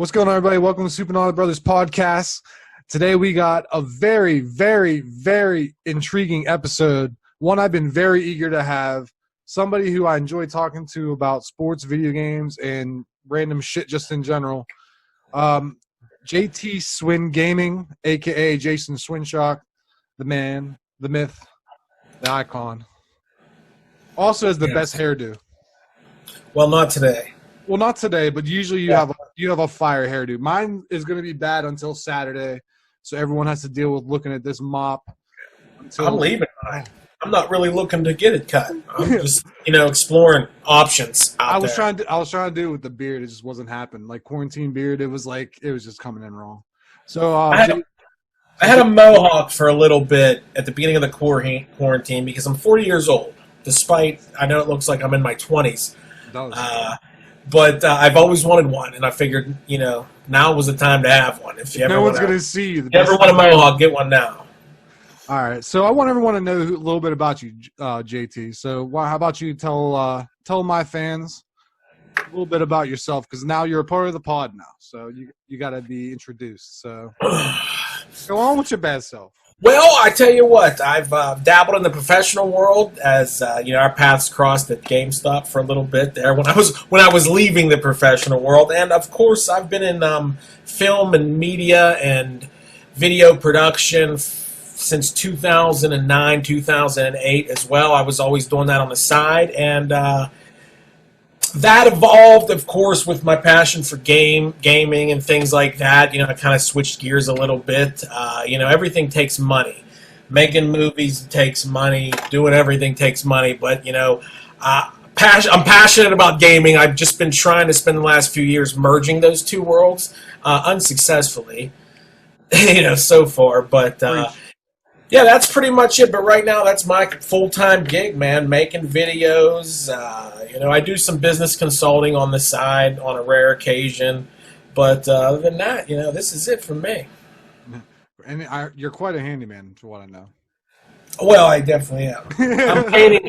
What's going on, everybody? Welcome to Super Naughty Brothers Podcast. Today we got a very, very, very intriguing episode. One I've been very eager to have. Somebody who I enjoy talking to about sports, video games, and random shit just in general. JT Swin Gaming, a.k.a. Jason Swinshock, the man, the myth, the icon. Also has the best hairdo. Well, not today. Well, not today, but usually you have a fire hairdo. Mine is going to be bad until Saturday, so everyone has to deal with looking at this mop. I'm leaving mine. I'm not really looking to get it cut. I'm just, exploring options out there. I was trying to do it with the beard. It just wasn't happening. Like quarantine beard, it was just coming in wrong. So I had a mohawk for a little bit at the beginning of the quarantine because I'm 40 years old. Despite I know it looks like I'm in my 20s. But I've always wanted one, and I figured, now was the time to have one. If you ever no one's going to see you. If you ever want a mohawk, get one now. All right. So I want everyone to know a little bit about you, JT. So how about you tell my fans a little bit about yourself, because now you're a part of the pod now. So you got to be introduced. So go on with your bad self. Well, I tell you what, I've dabbled in the professional world as our paths crossed at GameStop for a little bit there when I was leaving the professional world, and of course I've been in film and media and video production since 2009, 2008 as well. I was always doing that on the side, and that evolved, of course, with my passion for gaming and things like that. I kind of switched gears a little bit. Everything takes money. Making movies takes money. Doing everything takes money. But, I'm passionate about gaming. I've just been trying to spend the last few years merging those two worlds, unsuccessfully, so far. But, yeah, that's pretty much it. But right now, that's my full-time gig, man, making videos. I do some business consulting on the side on a rare occasion. But other than that, this is it for me. And you're quite a handyman, for what I know. Well, I definitely am.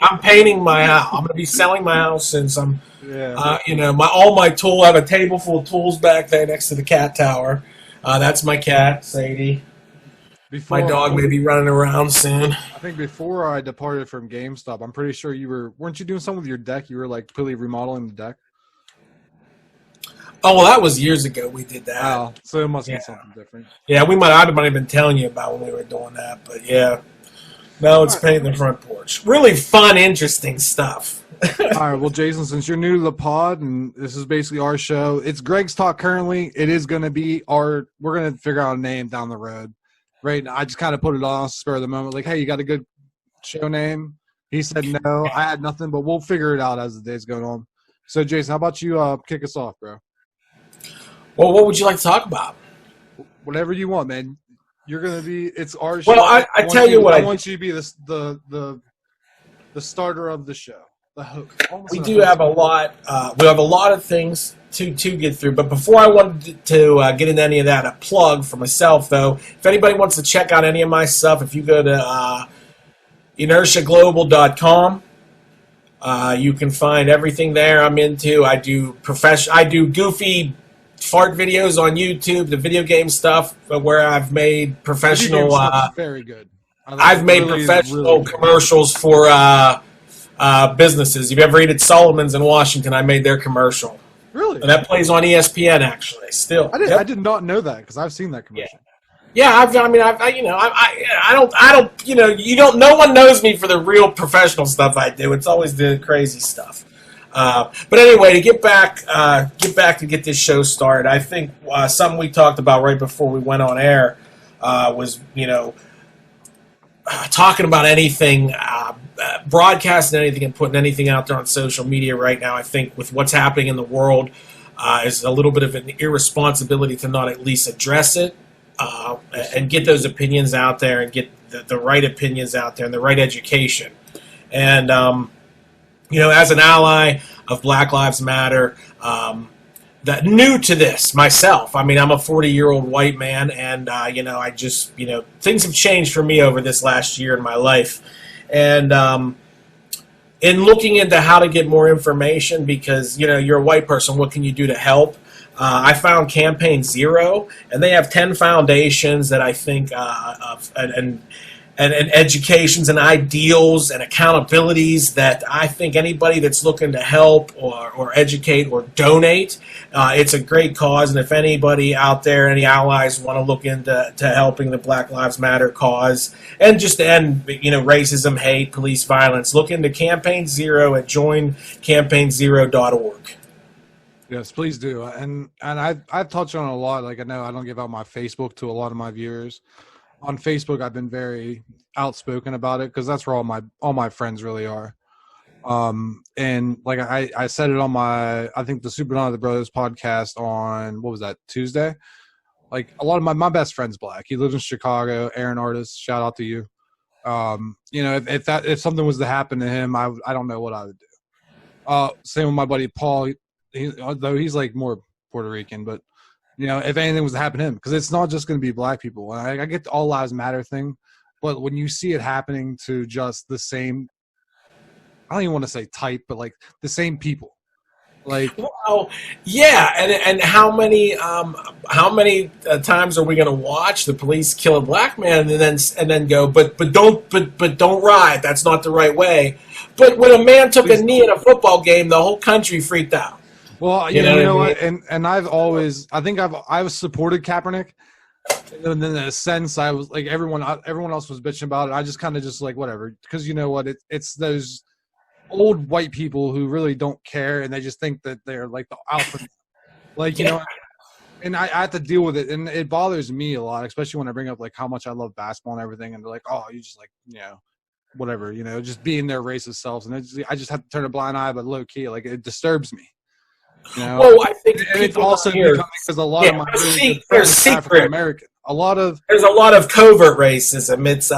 I'm painting my house. I'm going to be selling my house since I'm, all my tools. I have a table full of tools back there next to the cat tower. That's my cat, Sadie. My dog may be running around soon. I think before I departed from GameStop, I'm pretty sure weren't you doing something with your deck? You were like completely remodeling the deck. Oh, well, that was years ago we did that. Oh, so it must be something different. Yeah, I might have been telling you about when we were doing that, but yeah. No, it's painting the front porch. Really fun, interesting stuff. All right, well, Jason, since you're new to the pod, and this is basically our show, it's Greg's Talk currently. It is going to be we're going to figure out a name down the road. Right, I just kind of put it on spur of the moment, like, hey, you got a good show name? He said no. I had nothing, but we'll figure it out as the day's going on. So, Jason, how about you kick us off, bro? Well, what would you like to talk about? Whatever you want, man. You're gonna be. It's our show. Well, I tell you what. I want you to be the starter of the show, the host. We do have a lot. We have a lot of things to get through. But before I wanted to get into any of that, a plug for myself, though. If anybody wants to check out any of my stuff, if you go to inertiaglobal.com, you can find everything there I'm into. I do goofy fart videos on YouTube, the video game stuff, where I've made professional. Very good. I've made professional commercials for businesses. If you ever eaten Solomon's in Washington, I made their commercial. Really? And that plays on ESPN actually. Still, I did not know that because I've seen that commercial. Yeah, no one knows me for the real professional stuff I do. It's always the crazy stuff. But anyway, to get back to get this show started, I think something we talked about right before we went on air was, talking about anything, broadcasting anything and putting anything out there on social media right now. I think with what's happening in the world is a little bit of an irresponsibility to not at least address it and get those opinions out there and get the right opinions out there and the right education. And as an ally of Black Lives Matter, that new to this myself. I mean, I'm a 40-year-old white man, and I just things have changed for me over this last year in my life, and in looking into how to get more information, because you're a white person, what can you do to help? I found Campaign Zero, and they have 10 foundations that I think and educations and ideals and accountabilities that I think anybody that's looking to help or educate or donate, it's a great cause. And if anybody out there, any allies want to look into helping the Black Lives Matter cause and just to end racism, hate, police violence, look into Campaign Zero at joincampaignzero.org. Yes, please do. And I've touched on it a lot. Like I know I don't give out my Facebook to a lot of my viewers. On Facebook, I've been very outspoken about it because that's where all my friends really are. And like I said it on I think the Super None of the Brothers podcast on, what was that, Tuesday? Like a lot of my best friend's Black. He lives in Chicago. Aaron Artist, shout out to you. If something was to happen to him, I don't know what I would do. Same with my buddy Paul. Though he's like more Puerto Rican, but if anything was to happen to him, because it's not just going to be Black people. I get the all lives matter thing, but when you see it happening to just the same, I don't even want to say type, but like the same people, like, well, yeah, and how many times are we going to watch the police kill a Black man and then go, but don't riot. That's not the right way. But when a man took a knee in a football game, the whole country freaked out. Well, you know what, and I've supported Kaepernick, and then in a sense I was like everyone else was bitching about it. I just kind of just like whatever, because you know what, it's those old white people who really don't care, and they just think that they're like the alpha, like and I have to deal with it, and it bothers me a lot, especially when I bring up like how much I love basketball and everything, and they're like, oh, you just like whatever, just being their racist selves, and I just have to turn a blind eye, but low key, like it disturbs me. Well, I think it's also because a lot of my friends are African American. There's a lot of covert racism. It's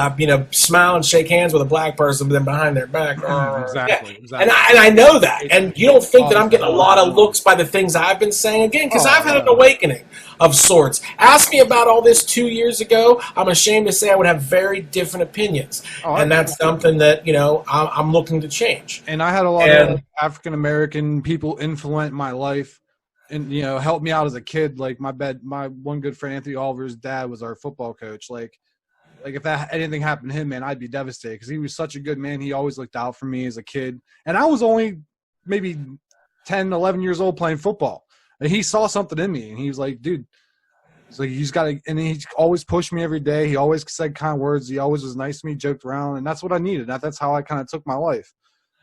smile and shake hands with a Black person, but then behind their back. Exactly. And I know that. And you don't think that I'm getting a lot of looks by the things I've been saying again, because I've had an awakening of sorts. Ask me about all this 2 years ago. I'm ashamed to say I would have very different opinions, and that's something that I'm looking to change. And I had a lot of African American people influence my life. And help me out as a kid. Like my one good friend Anthony Oliver's dad was our football coach. Like if anything happened to him, man, I'd be devastated because he was such a good man. He always looked out for me as a kid, and I was only maybe 10, 11 years old playing football. And he saw something in me, and he was like, "Dude, it's like you just gotta." And he always pushed me every day. He always said kind words. He always was nice to me, joked around, and that's what I needed. That's how I kind of took my life.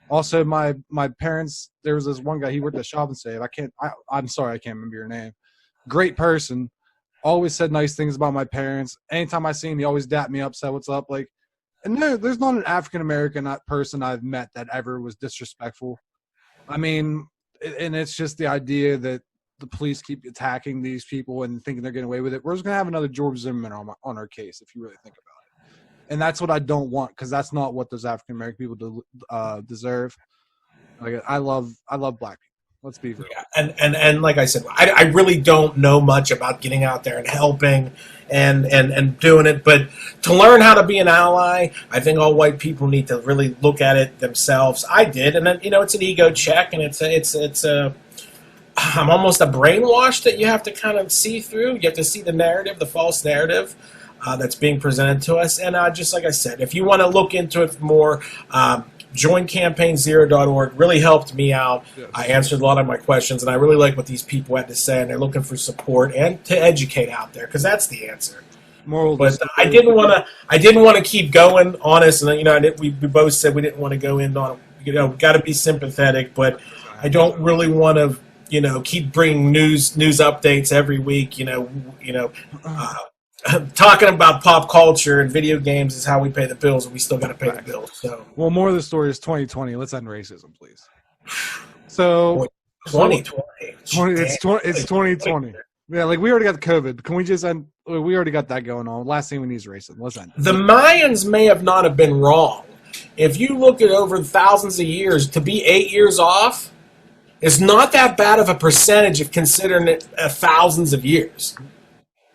Also, my parents, there was this one guy, he worked at Shop and Save. I'm sorry, I can't remember your name. Great person. Always said nice things about my parents. Anytime I see him, he always dapped me up, said what's up. Like, and there's not an African-American person I've met that ever was disrespectful. I mean, and it's just the idea that the police keep attacking these people and thinking they're getting away with it. We're just going to have another George Zimmerman on our case, if you really think about it. And that's what I don't want, because that's not what those African American people deserve. Like I love Black people. Let's be real. Yeah, and like I said, I really don't know much about getting out there and helping and doing it. But to learn how to be an ally, I think all white people need to really look at it themselves. I did, and then it's an ego check, and I'm almost a brainwash that you have to kind of see through. You have to see the narrative, the false narrative. That's being presented to us. And just like I said, if you want to look into it more, joincampaignzero.org really helped me out. Yes. I answered a lot of my questions, and I really like what these people had to say, and they're looking for support and to educate out there, because that's the answer. But I didn't want to keep going on this, and we both said we didn't want to go in on got to be sympathetic, but I don't really want to keep bringing news updates every week. Talking about pop culture and video games is how we pay the bills, and we still got to pay the bills. So, well, more of the story is 2020. Let's end racism, please. So, 2020. It's 2020. Yeah, like we already got the COVID. Can we just end? We already got that going on. Last thing we need is racism. Let's end. The Mayans may have not have been wrong. If you look at over thousands of years, to be 8 years off is not that bad of a percentage if considering it thousands of years.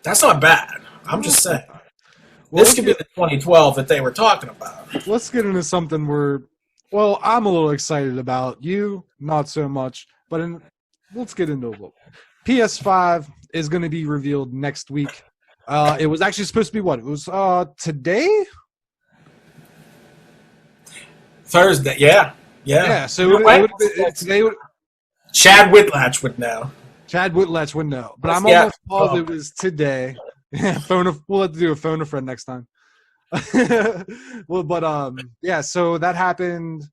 That's not bad. I'm just saying. This could be the 2012 that they were talking about. Let's get into something I'm a little excited about. You, not so much. But let's get into a little. PS5 is going to be revealed next week. It was actually supposed to be what? It was today? Thursday, yeah. Yeah, so today. Chad Whitlatch would know. Chad Whitlatch would know, but I'm Yeah. almost positive it was today. We'll have to do a phone a friend next time. Well, but yeah, so that happened.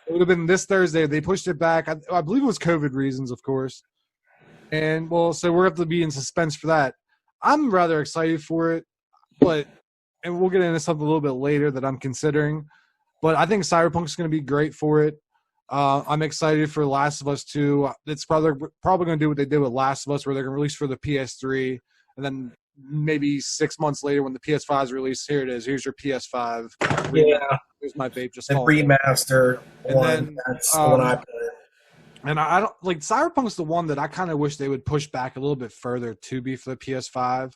It would have been this Thursday. They pushed it back. I believe it was COVID reasons, of course. And well, so we're going to be in suspense for that. I'm rather excited for it, and we'll get into something a little bit later that I'm considering. But I think Cyberpunk's going to be great for it. I'm excited for Last of Us 2. It's probably going to do what they did with Last of Us, where they're going to release for the PS3, and then maybe 6 months later when the PS5 is released, here it is. Here's your PS5. Yeah. Here's my vape. Just The call it. remaster And one. then, That's the one I put. And I don't like Cyberpunk's the one that I kind of wish they would push back a little bit further to be for the PS5,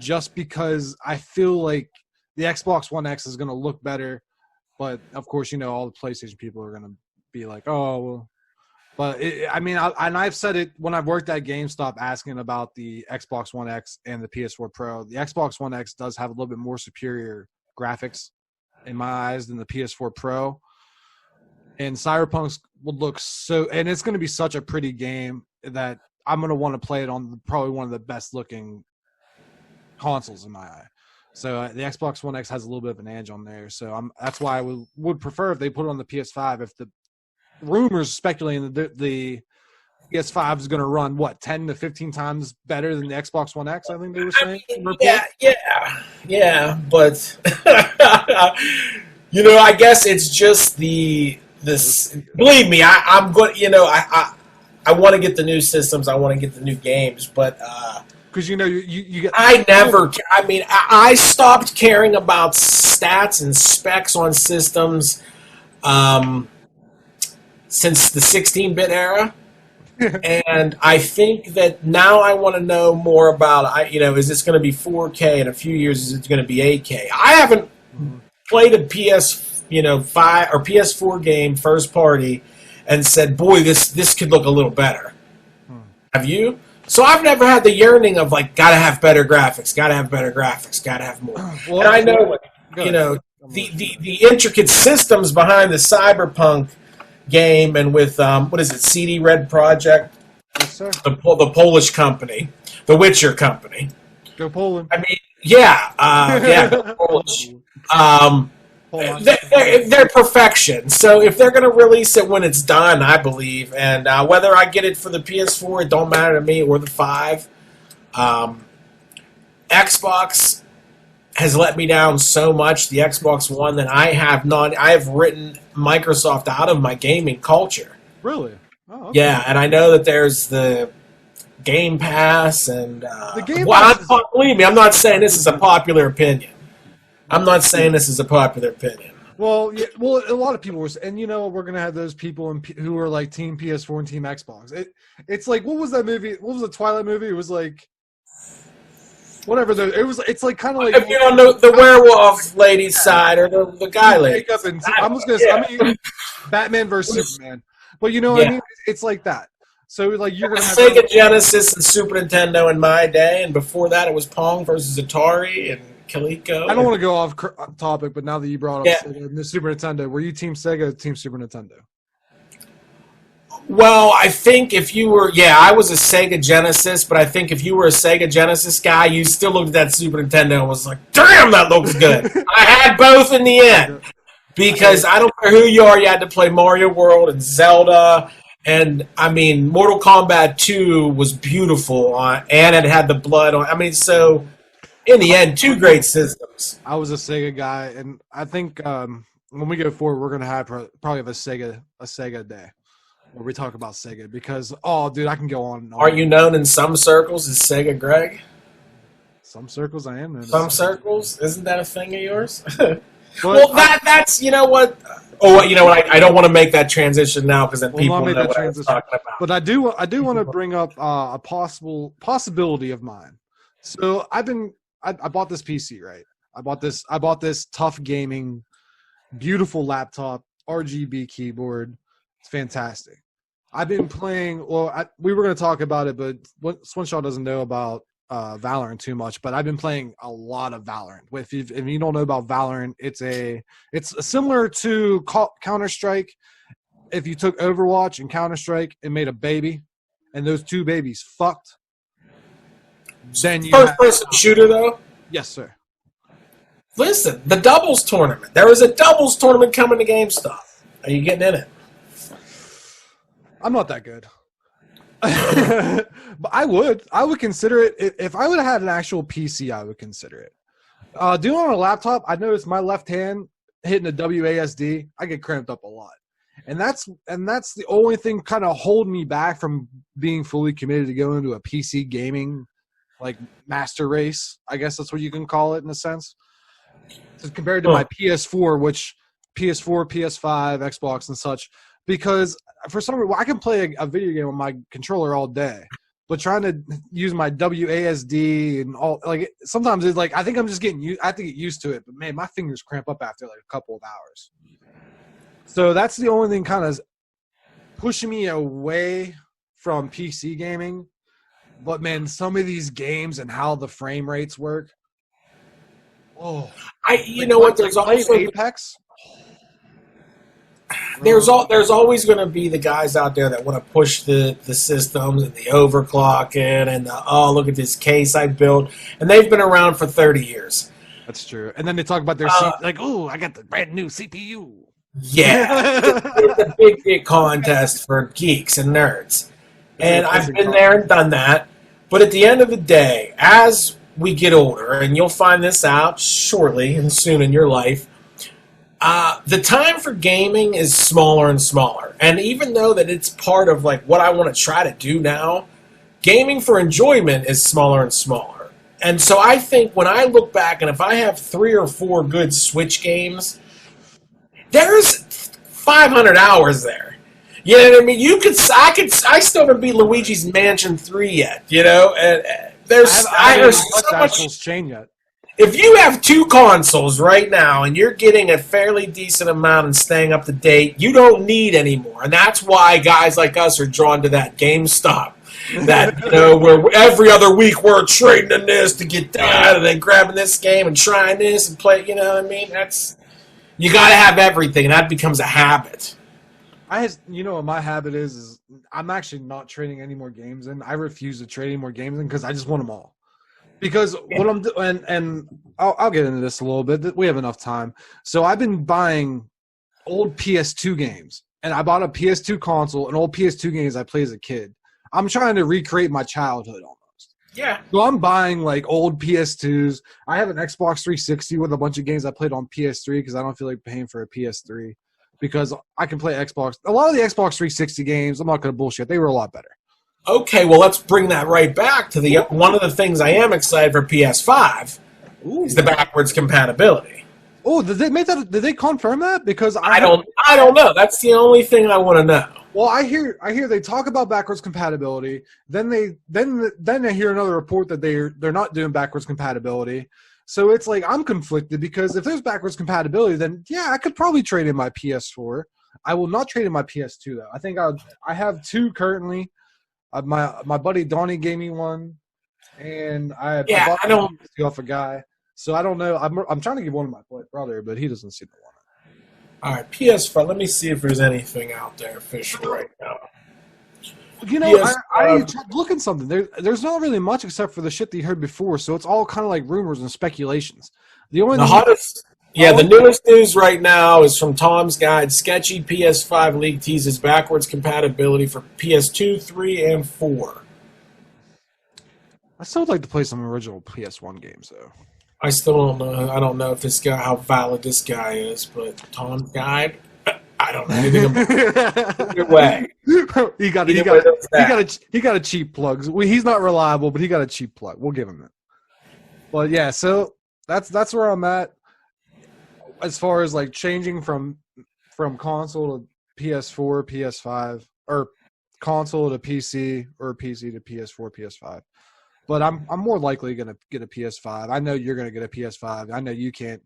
just because I feel like the Xbox One X is going to look better. But of course, all the PlayStation people are going to be like, "Oh, well." But I've said it when I've worked at GameStop asking about the Xbox One X and the PS4 Pro. The Xbox One X does have a little bit more superior graphics in my eyes than the PS4 Pro. And Cyberpunk would look and it's going to be such a pretty game that I'm going to want to play it on probably one of the best looking consoles in my eye. So the Xbox One X has a little bit of an edge on there. So that's why I would prefer if they put it on the PS5. If the rumors speculating that the PS5 is going to run 10 to 15 times better than the Xbox One X, I think they were saying. Yeah, but I guess it's just this. Believe me, I'm going. I want to get the new systems. I want to get the new games, but because you get. I stopped caring about stats and specs on systems since the 16-bit era. And I think that now I want to know more about, is this going to be 4K in a few years? Is it going to be 8K? I haven't played a PS5 or PS4 game first party and said, boy, this could look a little better. Have you? So I've never had the yearning of gotta have better graphics, gotta have better graphics, gotta have more. Well, and I know, the intricate systems behind the Cyberpunk game, and with what is it, CD Red Project? Yes, sir. The Polish company, the Witcher company. Go Poland. Go Polish. They're perfection. So if they're going to release it when it's done, I believe, and whether I get it for the PS4, it don't matter to me, or the 5. Xbox has let me down so much, the Xbox One, that I have written Microsoft out of my gaming culture. Really? Oh, okay. Yeah, and I know that there's the Game Pass, and the Game Pass believe me, I'm not saying this is a popular opinion. Well, yeah, a lot of people were, and we're gonna have those people who are like Team PS4 and Team Xbox. It's like, what was that movie? What was the Twilight movie? It was like, whatever. It's like kind of like, if you're on the werewolf lady's side or the guy lady. I'm just gonna say, Batman versus Superman. But what I mean? It's like that. So you're gonna have Sega Genesis and Super Nintendo in my day, and before that it was Pong versus Atari and Coleco. I don't want to go off topic, but now that you brought up Sega, the Super Nintendo, were you Team Sega or Team Super Nintendo? Well, I think if you were, I was a Sega Genesis, but I think if you were a Sega Genesis guy, you still looked at that Super Nintendo and was like, damn, that looks good. I had both in the end. Because I don't care who you are, you had to play Mario World and Zelda. And, Mortal Kombat 2 was beautiful, and it had the blood on. So, in the end, two great systems. I was a Sega guy, and I think when we go forward, we're going to have probably have a Sega day where we talk about Sega because, dude, I can go on and on. Are you known in some circles as Sega Greg? Some circles I am. Some circles? Isn't that a thing of yours? Well, that's, you know what? I don't want to make that transition now because then people know what I'm talking about. But I do want to bring up a possibility of mine. So I bought this PC, right? I bought this tough gaming, beautiful laptop, RGB keyboard. It's fantastic. I've been playing. Well, we were going to talk about it, but Swinshaw doesn't know about Valorant too much. But I've been playing a lot of Valorant. If you don't know about Valorant, it's similar to Counter-Strike. If you took Overwatch and Counter-Strike and made a baby, and those two babies fucked, then you first-person shooter though. Yes, sir. Listen, the doubles tournament. There is a doubles tournament coming to GameStop. Are you getting in it? I'm not that good. But I would consider it. If I would have had an actual PC, I would consider it. Doing it on a laptop, I noticed my left hand hitting a WASD, I get cramped up a lot. And that's the only thing kind of holding me back from being fully committed to go into a PC gaming like master race. I guess that's what you can call it in a sense. So compared to my PS4, which PS4, PS5, Xbox, and such, because for some reason I can play a video game on my controller all day, but trying to use my WASD and all, like, sometimes it's like I think I'm just getting used. I have to get used to it, but man, my fingers cramp up after like a couple of hours. So that's the only thing kind of pushing me away from PC gaming. But man, some of these games and how the frame rates work. Oh, you know what? There's also Apex. There's always going to be the guys out there that want to push the systems and the overclocking and look at this case I built, and they've been around for 30 years. That's true. And then they talk about their like, oh, I got the brand new CPU. Yeah, it's a big contest for geeks and nerds, and I've been there and done that. But at the end of the day, as we get older, and you'll find this out shortly and soon in your life, the time for gaming is smaller and smaller. And even though that it's part of like what I want to try to do now, gaming for enjoyment is smaller and smaller. And so I think when I look back, and if I have 3 or 4 good Switch games, there's 500 hours there. You know what I mean? I still haven't beat Luigi's Mansion 3 yet, you know? And there's so much chain yet. If you have 2 consoles right now and you're getting a fairly decent amount and staying up to date, you don't need any more. And that's why guys like us are drawn to that GameStop. That, you know, where every other week we're trading in this to get that and then grabbing this game and trying this and play, you know what I mean? You got to have everything, and that becomes a habit. You know what my habit is I'm actually not trading any more games in. I refuse to trade any more games in because I just want them all. Because what I'm doing, and I'll get into this a little bit. We have enough time. So I've been buying old PS2 games, and I bought a PS2 console and old PS2 games I played as a kid. I'm trying to recreate my childhood almost. Yeah. So I'm buying like old PS2s. I have an Xbox 360 with a bunch of games I played on PS3 because I don't feel like paying for a PS3 because I can play Xbox. A lot of the Xbox 360 games, I'm not going to bullshit. They were a lot better. Okay, well, let's bring that right back to one of the things I am excited for PS5 is the backwards compatibility. Oh, did they confirm that? Because I don't know. That's the only thing I want to know. Well, I hear they talk about backwards compatibility. Then I hear another report that they're not doing backwards compatibility. So it's like I'm conflicted because if there's backwards compatibility, then yeah, I could probably trade in my PS4. I will not trade in my PS2 though. I think I have 2 currently. My buddy Donnie gave me one, and I bought it off a guy. So I don't know. I'm trying to give one to my brother, but he doesn't seem to want it. All right, PS5. Let me see if there's anything out there official right now. You know, I tried looking something. There's not really much except for the shit that you heard before. So it's all kind of like rumors and speculations. The newest news right now is from Tom's Guide. Sketchy PS5 leak teases backwards compatibility for PS2, 3, and 4. I still would like to play some original PS1 games, though. I still don't know. I don't know if how valid this guy is, but Tom's Guide, I don't know anything about it. Either way. He got a cheap plug. He's not reliable, but he got a cheap plug. We'll give him that. But yeah, so that's where I'm at. As far as like changing from console to PS4, PS5, or console to PC, or PC to PS4, PS5. But I'm more likely gonna get a PS5. I know you're gonna get a PS5. I know you can't.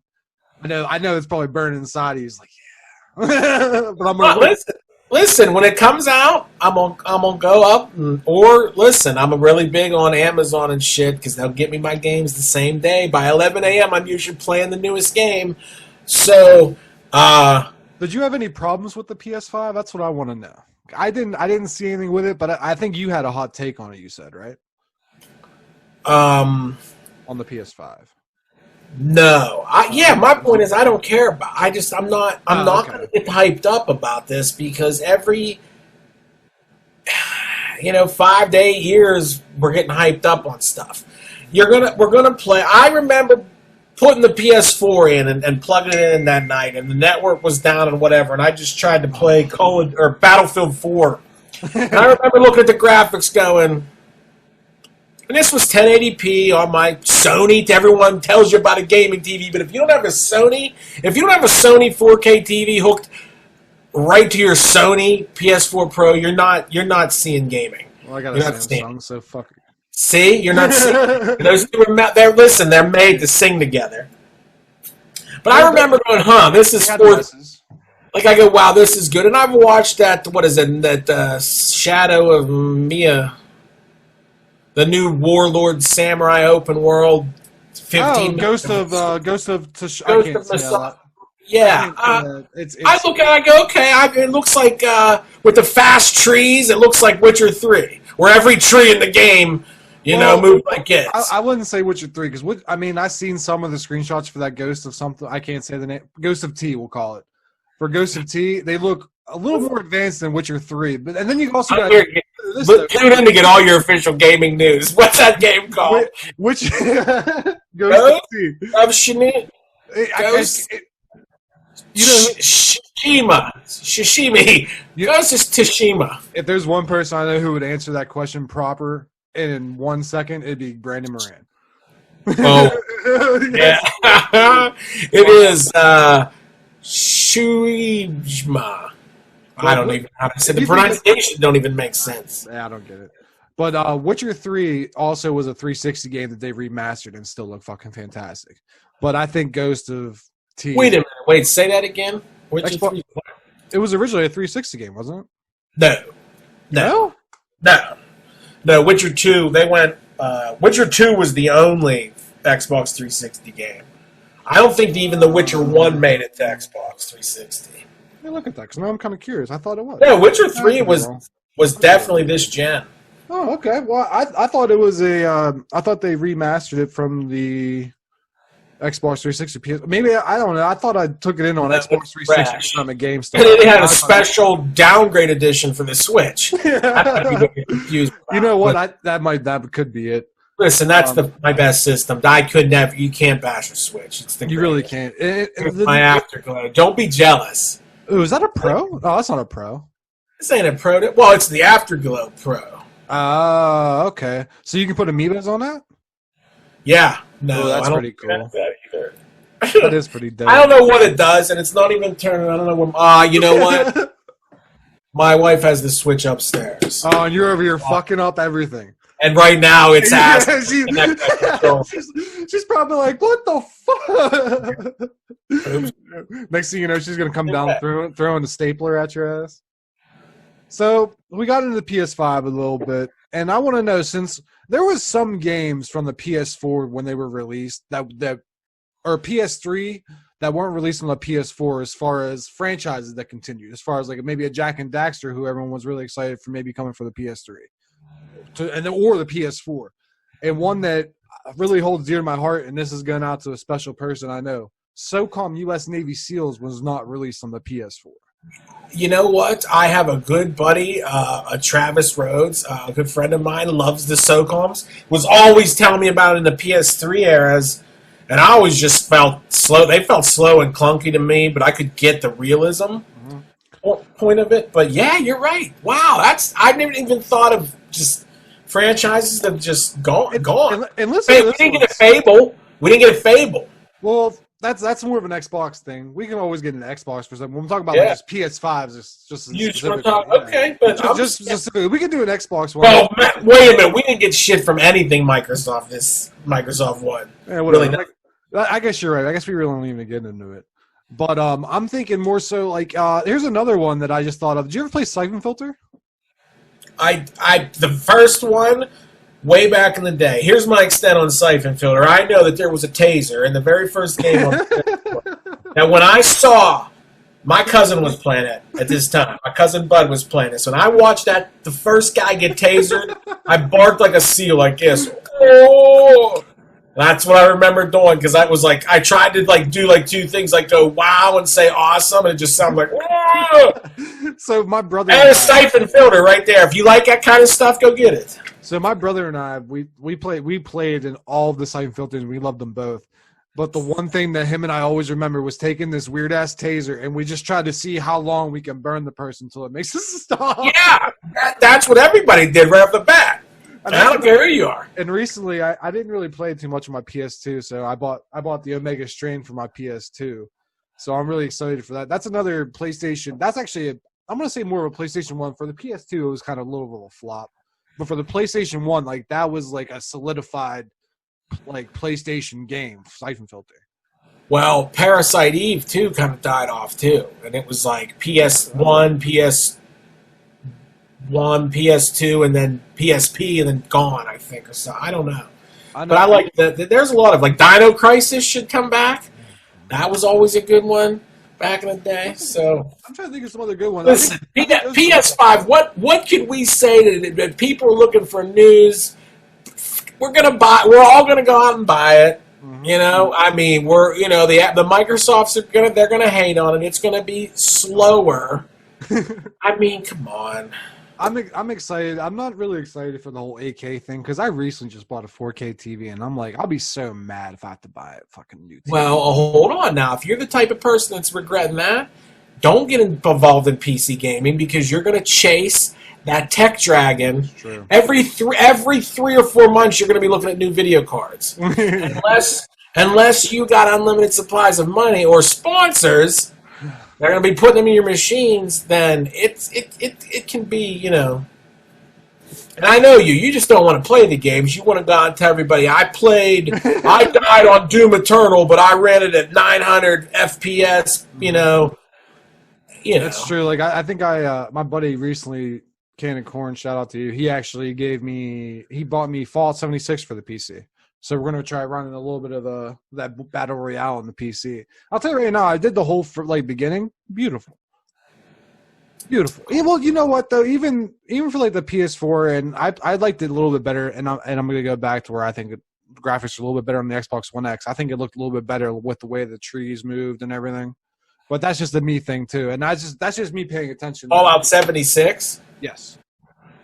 I know it's probably burning inside. He's like, yeah. But I'm gonna listen. Listen, when it comes out, I'm gonna go up or listen. I'm really big on Amazon and shit because they'll get me my games the same day. By 11 a.m., I'm usually playing the newest game. So, Did you have any problems with the PS5? That's what I want to know. I didn't see anything with it, but I think you had a hot take on it. You said, right? On the PS5. No, my point is I don't care about. I'm not going to get hyped up about this because every 5 to 8 years we're getting hyped up on stuff. We're gonna play. I remember putting the PS4 in and plugging it in that night, and the network was down and whatever, and I just tried to play Battlefield 4. And I remember looking at the graphics going. And this was 1080p on my Sony. Everyone tells you about a gaming TV, but if you don't have a Sony 4K TV hooked right to your Sony PS4 Pro, you're not seeing gaming. Well, I got a Samsung, so fuck it. See, you're not seeing. Those two they're made to sing together. But I remember going, this is like I go, wow, this is good. And I've watched that. What is it? That Shadow of Mia. The new Warlord Samurai open world, 15. Ghost of Messiah. Yeah, I look at it, I go, okay. It looks like with the fast trees, it looks like Witcher 3, where every tree in the game, moves like this. I wouldn't say Witcher 3 because I've seen some of the screenshots for that Ghost of something. I can't say the name. Ghost of T, we'll call it. For Ghost of T, they look a little more advanced than Witcher 3, and then you also got. But tune in to get all your official gaming news. What's that game called? Which Ghost of Shishimi. Ghost is Tsushima. If there's one person I know who would answer that question proper in 1 second, it'd be Brandon Moran. Oh, yeah, it is Shuijima. I don't even know how to say the pronunciation. Don't even make sense. Yeah, I don't get it. But Witcher 3 also was a 360 game that they remastered and still look fucking fantastic. But I think Ghost of T. Wait a minute. Wait, say that again. Witcher 3. It was originally a 360 game, wasn't it? No. Witcher 2. They went. Witcher 2 was the only Xbox 360 game. I don't think even The Witcher 1 made it to Xbox 360. Hey, look at that, because now I'm kind of curious. I thought it was. No, Witcher 3 was definitely this gen. Oh, okay. Well, I thought it was I thought they remastered it from the Xbox 360 PS. Maybe, I don't know. I thought I took it in on Xbox 360 from a GameStop. And they had a special downgrade edition for the Switch. Confused. You know what? That could be it. Listen, that's my best system. You can't bash a Switch. It's the you really can't. My Afterglow. Don't be jealous. Ooh, is that a Pro? Oh, that's not a Pro. This ain't a Pro. Well, it's the Afterglow Pro. Oh, okay. So you can put amiibos on that? Yeah. No, that's pretty cool. That either. That is pretty dope. I don't know what it does, and it's not even turning. I don't know what. You know what? My wife has the Switch upstairs. Oh, and you're over here fucking up everything. And right now it's asking. She's probably like, what the fuck? Next thing you know, she's going to come down throwing a stapler at your ass. So we got into the PS5 a little bit. And I want to know, since there was some games from the PS4 when they were released or PS3 that weren't released on the PS4 as far as franchises that continued, as far as like maybe a Jak and Daxter who everyone was really excited for maybe coming for the PS3. Or the PS4. And one that really holds dear to my heart, and this is going out to a special person I know. SOCOM U.S. Navy SEALs was not released on the PS4. You know what? I have a good buddy, Travis Rhodes, a good friend of mine, loves the SOCOMs. Was always telling me about it in the PS3 eras, and I always just felt slow. They felt slow and clunky to me, but I could get the realism point of it. But yeah, you're right. Wow, I never even thought of just franchises that have just gone. And listen, we didn't get a Fable. We didn't get a Fable. Well, that's more of an Xbox thing. We can always get an Xbox for something. When I'm talking about like just PS5s, it's just you just okay, but just specifically, we can do an Xbox one. Well, wait a minute. We didn't get shit from anything Microsoft. This Microsoft one. Yeah, really. I guess you're right. I guess we really don't even get into it. But I'm thinking more so like here's another one that I just thought of. Did you ever play Siphon Filter? The first one, way back in the day. Here's my extent on Siphon Filter. I know that there was a taser in the very first game on and when I saw my cousin was playing it at this time. My cousin Bud was playing this. When I watched the first guy get tasered, I barked like a seal like this. Oh! That's what I remember doing because I was like, I tried to like do like two things, like go wow and say awesome, and it just sounded like. Oh! So my brother and a Siphon Filter right there. If you like that kind of stuff, go get it. So my brother and I, we played in all of the Siphon Filters. And we loved them both. But the one thing that him and I always remember was taking this weird ass taser, and we just tried to see how long we can burn the person until it makes us stop. Yeah, that's what everybody did right off the bat. I don't care who you are. And recently, I didn't really play too much on my PS2, so I bought the Omega Strain for my PS2. So I'm really excited for that. That's another PlayStation. That's actually I'm gonna say more of a PlayStation 1. For the PS2, it was kind of a little bit of a flop, but for the PlayStation 1, like that was like a solidified like PlayStation game, Siphon Filter. Well, Parasite Eve too kind of died off too, and it was like PS1, PS2, and then PSP, and then gone. I think or so. I don't know. But I like that. There's a lot of like Dino Crisis should come back. That was always a good one back in the day. So I'm trying to think of some other good ones. Listen, PS5. What could we say that people are looking for news? We're all gonna go out and buy it. Mm-hmm. You know, I mean, the Microsofts they're gonna hate on it. It's gonna be slower. I mean, come on. I'm excited. I'm not really excited for the whole 8K thing because I recently just bought a 4K TV, and I'm like, I'll be so mad if I have to buy a fucking new TV. Well, hold on now. If you're the type of person that's regretting that, don't get involved in PC gaming because you're gonna chase that tech dragon. True. Every 3 or 4 months, you're going to be looking at new video cards. unless you got unlimited supplies of money or sponsors, they're going to be putting them in your machines. Then it can be, you know. And I know you just don't want to play the games. You want to go out and tell everybody, I died on Doom Eternal, but I ran it at 900 FPS. You know. That's true. Like I think my buddy recently. Cannon Corn, shout out to you. He actually bought me Fallout 76 for the PC. So we're gonna try running a little bit of that battle royale on the PC. I'll tell you right now, I did the whole beginning. Beautiful. Yeah, well, you know what though? Even for like the PS4, and I liked it a little bit better. And I'm gonna go back to where I think the graphics are a little bit better on the Xbox One X. I think it looked a little bit better with the way the trees moved and everything. But that's just a me thing too, and that's just me paying attention. Fallout 76. Yes.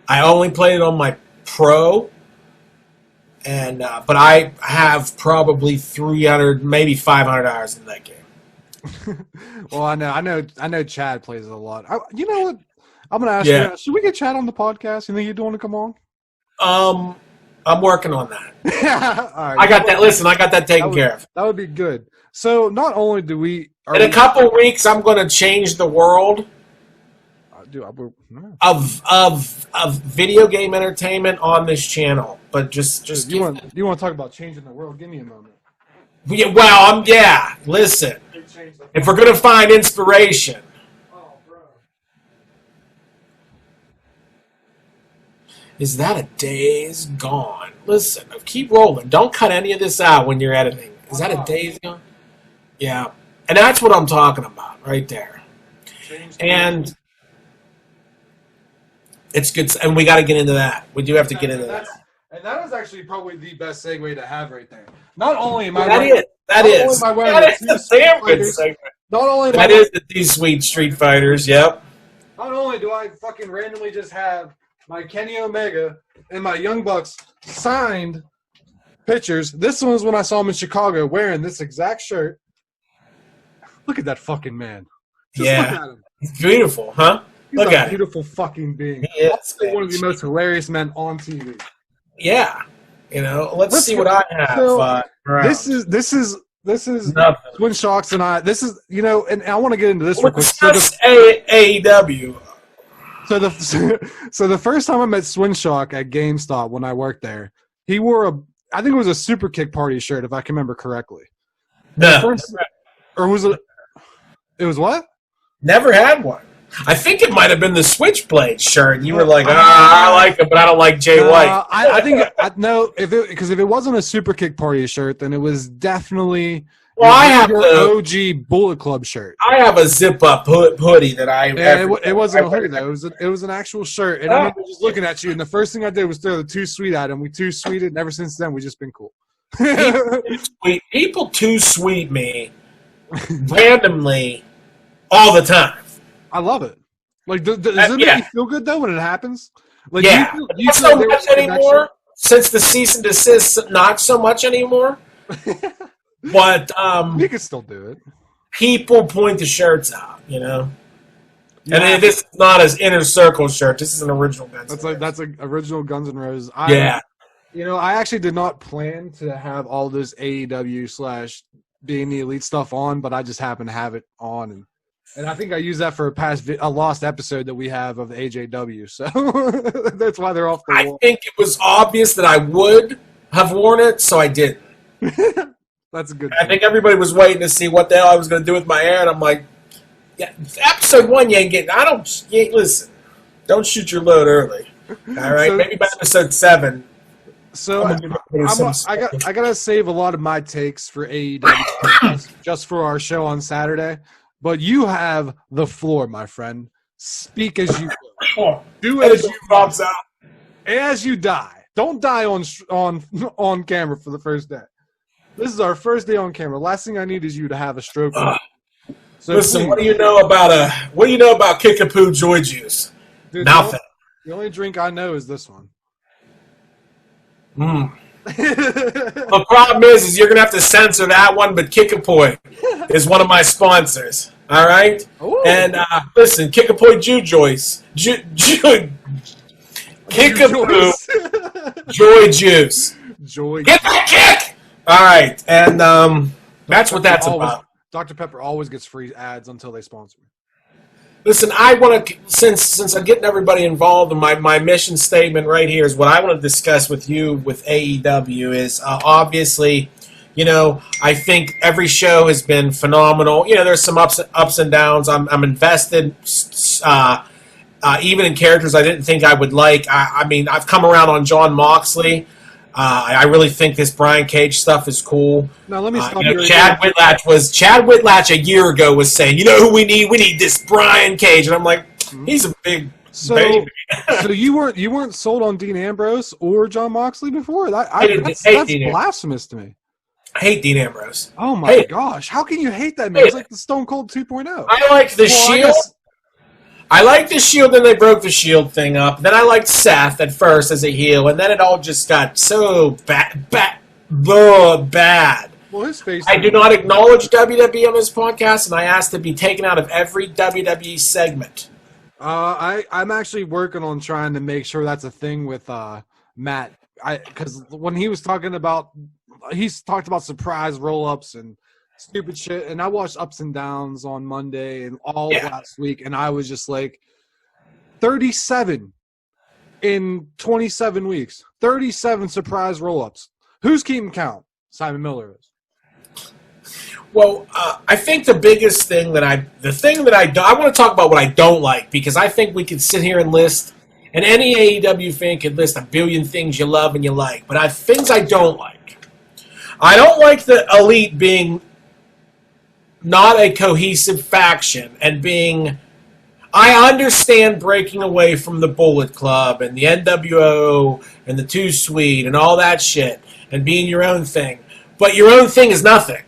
I only played it on my Pro, and but I have probably 300, maybe 500 hours in that game. Well, I know. Chad plays it a lot. You know what? I'm gonna ask you. Should we get Chad on the podcast? You think you'd want to come on? I'm working on that. All right. I got that. Listen, I got that taken care of. That would be good. So not only do we in a couple weeks, I'm going to change the world of video game entertainment on this channel. But just you want to talk about changing the world? Give me a moment. Yeah, well, listen, if we're going to find inspiration. Oh, bro. Is that a Days Gone? Listen, keep rolling. Don't cut any of this out when you're editing. Is that a Days Gone? Yeah. And that's what I'm talking about right there. And it's good. And we got to get into that. We do have to get into that. And that is actually probably the best segue to have right there. Not only am I That is the damn good segment. That is the T-Sweet Street Fighters, yep. Not only do I fucking randomly just have my Kenny Omega and my Young Bucks signed pictures. This one was when I saw him in Chicago wearing this exact shirt. Look at that fucking man. Just look at him. He's beautiful, huh? He's a beautiful fucking being. He is, one of the most hilarious men on TV. Yeah. You know, let's see what I have. So, this is Twin Shocks and I. This is, you know, and I want to get into this real quick. AEW. So the first time I met Swin Shock at GameStop when I worked there, he wore I think it was a Super Kick Party shirt, if I can remember correctly. No. Or was it? It was what? Never had one. I think it might have been the Switchblade shirt. You were like, I like it, but I don't like Jay White. I think no. Because if it wasn't a Super Kick Party shirt, then it was definitely I have your the OG Bullet Club shirt. I have a zip up hoodie that I. Yeah, it wasn't a hoodie though. It was an actual shirt. And I remember just looking at you, and the first thing I did was throw the too sweet at him. We too sweeted, and ever since then we've just been cool. People too sweet me randomly all the time. I love it. Like, does it make you feel good though when it happens? Like, yeah, do not so much anymore since the cease and desist. Not so much anymore. But you can still do it. People point the shirts out, you know. Yeah. And this is not an Inner Circle shirt. This is an original Guns. That's an original Guns N' Roses. Yeah. I actually did not plan to have all this AEW / Being the Elite stuff on, but I just happened to have it on, and I think I used that for a lost episode that we have of the AJW. So that's why they're off the wall. I think it was obvious that I would have worn it, so I didn't. That's a good. I think everybody was waiting to see what the hell I was going to do with my hair, and I'm like, yeah, episode 1 you ain't getting. Listen. Don't shoot your load early. All right, maybe by episode 7. So I gotta save a lot of my takes for AEW just for our show on Saturday. But you have the floor, my friend. Speak as you will. Do as you bombs out. As you die. Don't die on camera for the first day. This is our first day on camera. Last thing I need is you to have a stroke. So listen, please. What do you know about Kickapoo Joy Juice? Dude, nothing. The only drink I know is this one. The problem is you're gonna have to censor that one, but Kickapoo is one of my sponsors. All right. Ooh. And listen, Kickapoo Juice, Kickapoo Joy Juice. Get that kick. All right, and that's what that's about. Dr. Pepper always gets free ads until they sponsor me. Listen, I want to, since I'm getting everybody involved, and my mission statement right here is what I want to discuss with you with AEW is obviously, I think every show has been phenomenal. There's some ups and downs. I'm invested, even in characters I didn't think I would like. I mean, I've come around on Jon Moxley. I really think this Brian Cage stuff is cool. Now let me stop you. Chad Whitlatch a year ago was saying, you know who we need? We need this Brian Cage, and I'm like, he's a big baby. So you weren't sold on Dean Ambrose or Jon Moxley before? That's blasphemous to me. I hate Dean Ambrose. Oh my gosh, how can you hate that man? It's like the Stone Cold 2.0. I like the Shield. I liked the Shield, then they broke the Shield thing up. Then I liked Seth at first as a heel, and then it all just got so bad. Well, his face. I do not acknowledge WWE on this podcast, and I asked to be taken out of every WWE segment. I'm actually working on trying to make sure that's a thing with Matt. Because when he's talked about surprise roll-ups and stupid shit, and I watched Ups and Downs on Monday and all last week, and I was just like 37 in 27 weeks, 37 surprise roll-ups. Who's keeping count? Simon Miller is. Well, I think the biggest thing that I want to talk about what I don't like, because I think we could sit here and list, and any AEW fan could list a billion things you love and you like, but things I don't like. I don't like the Elite being not a cohesive faction and being. I understand breaking away from the Bullet Club and the NWO and the Too Sweet and all that shit and being your own thing, but your own thing is nothing.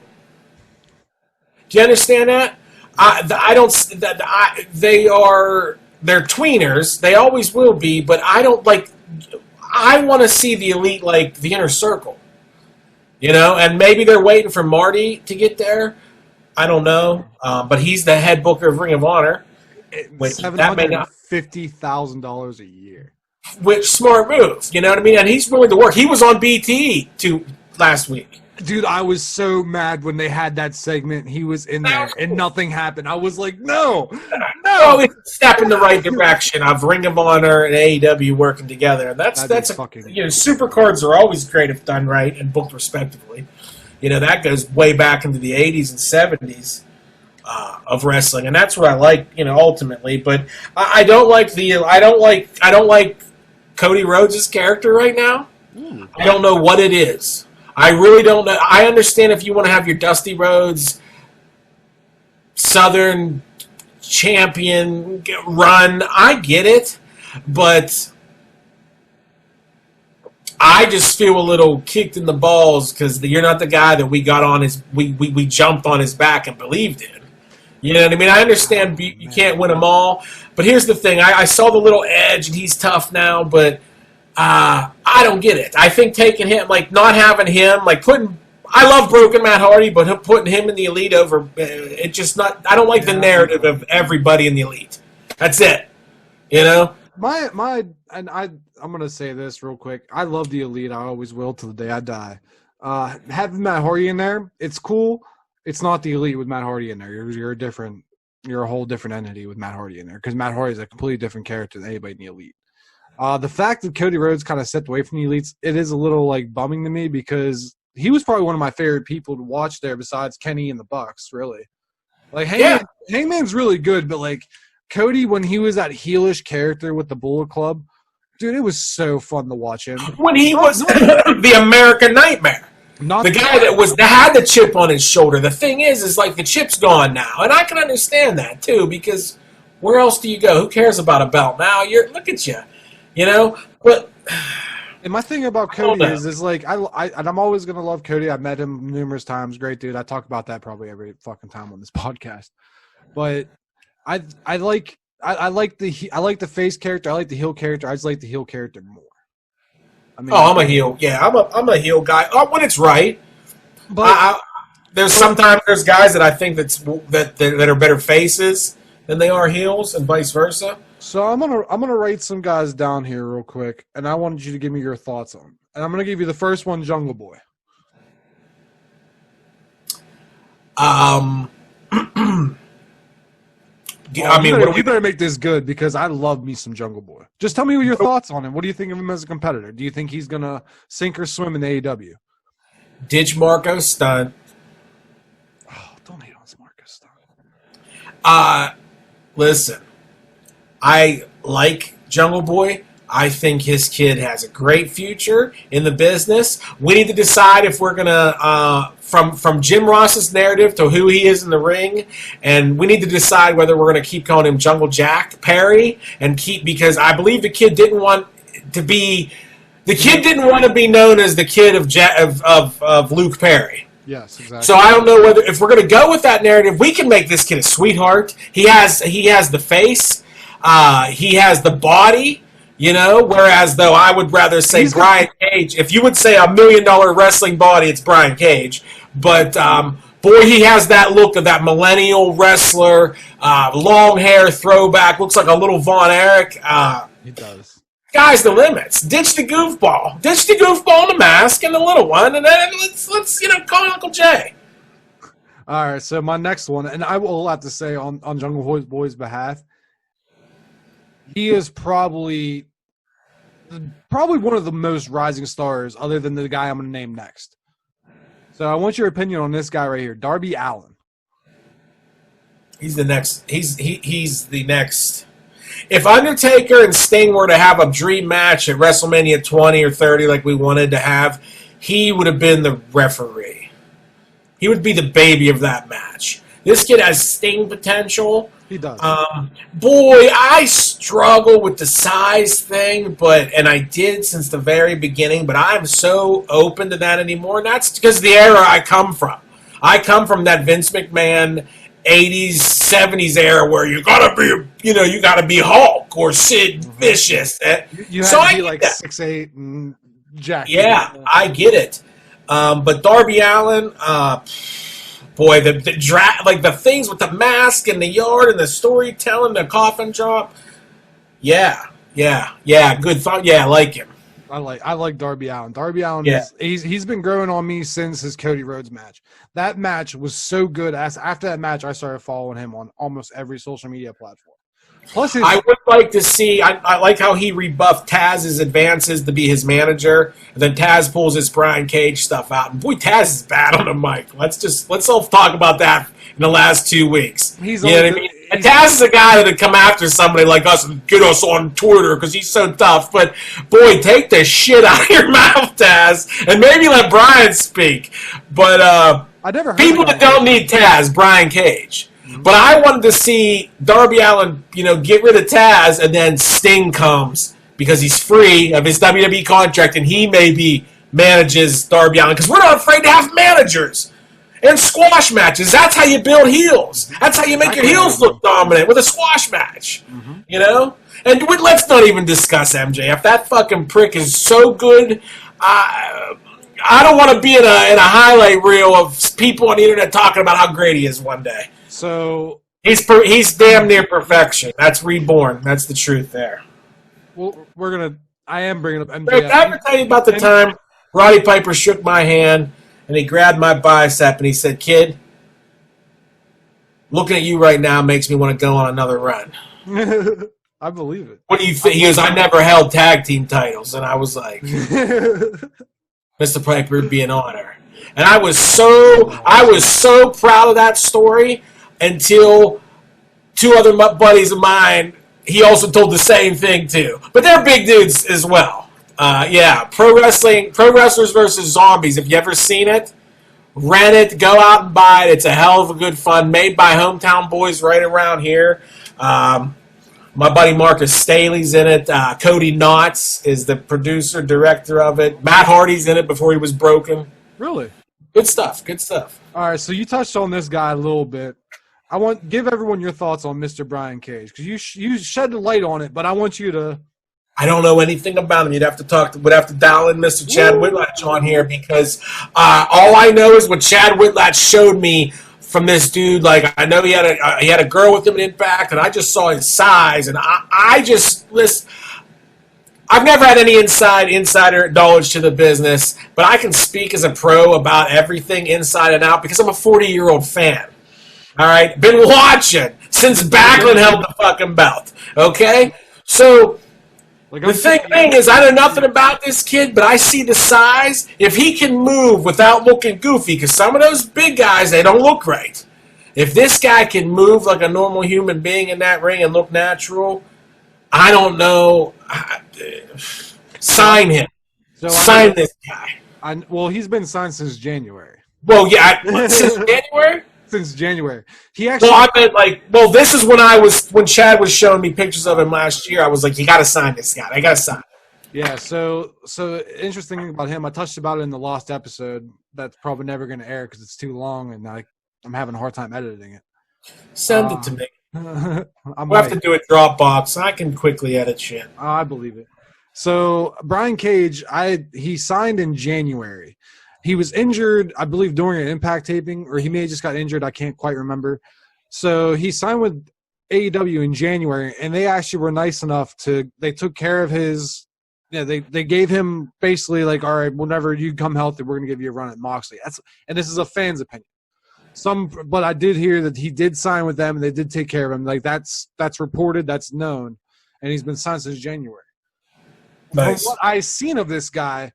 Do you understand that? I don't. They're tweeners. They always will be, but I don't like. I want to see the Elite like the Inner Circle, and maybe they're waiting for Marty to get there. I don't know, but he's the head booker of Ring of Honor. $750,000 a year. Which smart move, you know what I mean? And he's willing to work. He was on BT last week. Dude, I was so mad when they had that segment. He was in there and nothing happened. I was like, no. Well, it's a step in the right direction of Ring of Honor and AEW working together. And that's super cards are always great if done right and booked respectively. That goes way back into the 80s and 70s. of wrestling, and that's what I like, ultimately. But I don't like Cody Rhodes' character right now. I don't know what it is. I really don't know. I understand if you want to have your Dusty Rhodes Southern champion run, I get it, but I just feel a little kicked in the balls because you're not the guy that we got on we jumped on his back and believed in. You know what I mean? I understand you can't win them all, but here's the thing. I saw the little edge, and he's tough now, but I don't get it. I think taking him, like not having him, like I love Broken Matt Hardy, but putting him in the Elite over, it just not. I don't like the narrative of everybody in the Elite. That's it. I'm gonna say this real quick. I love the Elite. I always will till the day I die. Having Matt Hardy in there, it's cool. It's not the Elite with Matt Hardy in there. You're a whole different entity with Matt Hardy in there because Matt Hardy is a completely different character than anybody in the Elite. The fact that Cody Rhodes kind of stepped away from the Elites, it is a little like bumming to me because he was probably one of my favorite people to watch there besides Kenny and the Bucks, really. Like Hangman's really good, but like Cody, when he was that heelish character with the Bullet Club, dude, it was so fun to watch him. When he was the American Nightmare. The guy that had the chip on his shoulder. The thing is like the chip's gone now. And I can understand that too, because where else do you go? Who cares about a belt now? Look at you. But and my thing about Cody is like I'm always gonna love Cody. I've met him numerous times. Great dude. I talk about that probably every fucking time on this podcast. But I like the face character. I like the heel character. I just like the heel character more. I mean, I'm a heel. Yeah, I'm a heel guy. When it's right. But sometimes there's guys that I think that are better faces than they are heels, and vice versa. So I'm gonna write some guys down here real quick, and I wanted you to give me your thoughts on them. And I'm gonna give you the first one, Jungle Boy. You better make this good because I love me some Jungle Boy. Just tell me your thoughts on him. What do you think of him as a competitor? Do you think he's gonna sink or swim in AEW? Ditch Marco Stunt. Oh, don't hate on Marco Stunt. Listen, I like Jungle Boy. I think his kid has a great future in the business. We need to decide if we're gonna from Jim Ross's narrative to who he is in the ring, and we need to decide whether we're gonna keep calling him Jungle Jack Perry because I believe the kid didn't want to be known as the kid of Luke Perry. Yes, exactly. So I don't know if we're gonna go with that narrative. We can make this kid a sweetheart. He has the face. He has the body. Whereas though I would rather say Brian Cage. If you would say $1 million wrestling body, it's Brian Cage. But boy, he has that look of that millennial wrestler, long hair, throwback, looks like a little Von Erich. He does. Sky's the limits. Ditch the goofball. Ditch the goofball and the mask and the little one, and then let's call Uncle Jay. All right, so my next one, and I will have to say on Jungle Boy's behalf, he is probably one of the most rising stars other than the guy I'm going to name next. So I want your opinion on this guy right here, Darby Allin. He's the next. He's the next. If Undertaker and Sting were to have a dream match at WrestleMania 20 or 30 like we wanted to have, he would have been the referee. He would be the baby of that match. This kid has Sting potential. He does. Boy, I struggle with the size thing, and I did since the very beginning, but I'm so open to that anymore, and that's because of the era I come from. I come from that Vince McMahon 80s, 70s era where you gotta be Hulk or Sid Vicious. You have to be like 6'8" and Jack. Yeah, I get it. But Darby Allin, boy, the things with the mask and the yard and the storytelling, the coffin drop. Yeah, good thought. Yeah, I like him. I like Darby Allin. Darby Allin he's been growing on me since his Cody Rhodes match. That match was so good. After that match, I started following him on almost every social media platform. Plus, his, I would like to see. I like how he rebuffed Taz's advances to be his manager, and then Taz pulls his Brian Cage stuff out. And boy, Taz is bad on the mic. Let's all talk about that in the last 2 weeks. You know what I mean? And Taz is a guy that would come after somebody like us and get us on Twitter because he's so tough. But boy, take the shit out of your mouth, Taz, and maybe let Brian speak. But I never heard people that don't need Taz, Brian Cage. But I wanted to see Darby Allin, get rid of Taz, and then Sting comes because he's free of his WWE contract, and he maybe manages Darby Allin because we're not afraid to have managers and squash matches. That's how you build heels. That's how you make your heels look dominant with a squash match. And let's not even discuss MJF. That fucking prick is so good. I don't want to be in a highlight reel of people on the internet talking about how great he is one day. So he's damn near perfection. That's Reborn. That's the truth there. Well, I am bringing up MJF. Did I ever tell you about the time Roddy Piper shook my hand and he grabbed my bicep and he said, "Kid, looking at you right now makes me want to go on another run." I believe it. What do you think? He goes, "I never held tag team titles," and I was like, "Mr. Piper, it'd be an honor." And I was so proud of that story. Until two other buddies of mine, he also told the same thing too. But they're big dudes as well. Pro wrestlers versus zombies. If you ever seen it, rent it, go out and buy it. It's a hell of a good fun. Made by hometown boys right around here. My buddy Marcus Staley's in it. Cody Knotts is the producer, director of it. Matt Hardy's in it before he was broken. Really? Good stuff. Good stuff. All right, so you touched on this guy a little bit. Give everyone your thoughts on Mr. Brian Cage because you shed the light on it, but I want you to. I don't know anything about him. Would have to dial in Mr. Chad Whitlatch on here because all I know is what Chad Whitlatch showed me from this dude. Like I know he had a girl with him in Impact, and I just saw his size, and I just listen. I've never had any insider knowledge to the business, but I can speak as a pro about everything inside and out because I'm a 40-year-old fan. All right? Been watching since Backlund held the fucking belt. Okay? So, the thing is, I know nothing about this kid, but I see the size. If he can move without looking goofy, because some of those big guys, they don't look right. If this guy can move like a normal human being in that ring and look natural, I don't know. Sign him. Sign this guy. He's been signed since January. Well, yeah, since January. Since January, he actually. I meant this is when Chad was showing me pictures of him last year. I was like, you got to sign this guy. I got to sign. Yeah. So interesting thing about him. I touched about it in the lost episode. That's probably never going to air because it's too long, and I'm having a hard time editing it. Send it to me. We'll have to do a Dropbox. I can quickly edit shit. I believe it. So Brian Cage, he signed in January. He was injured, I believe, during an Impact taping, or he may have just got injured. I can't quite remember. So he signed with AEW in January, and they actually were nice enough they took care of his. Yeah, they gave him basically like, all right, whenever you come healthy, we're gonna give you a run at Moxley. And this is a fan's opinion. But I did hear that he did sign with them, and they did take care of him. Like that's reported, that's known, and he's been signed since January. Nice. From what I've seen of this guy,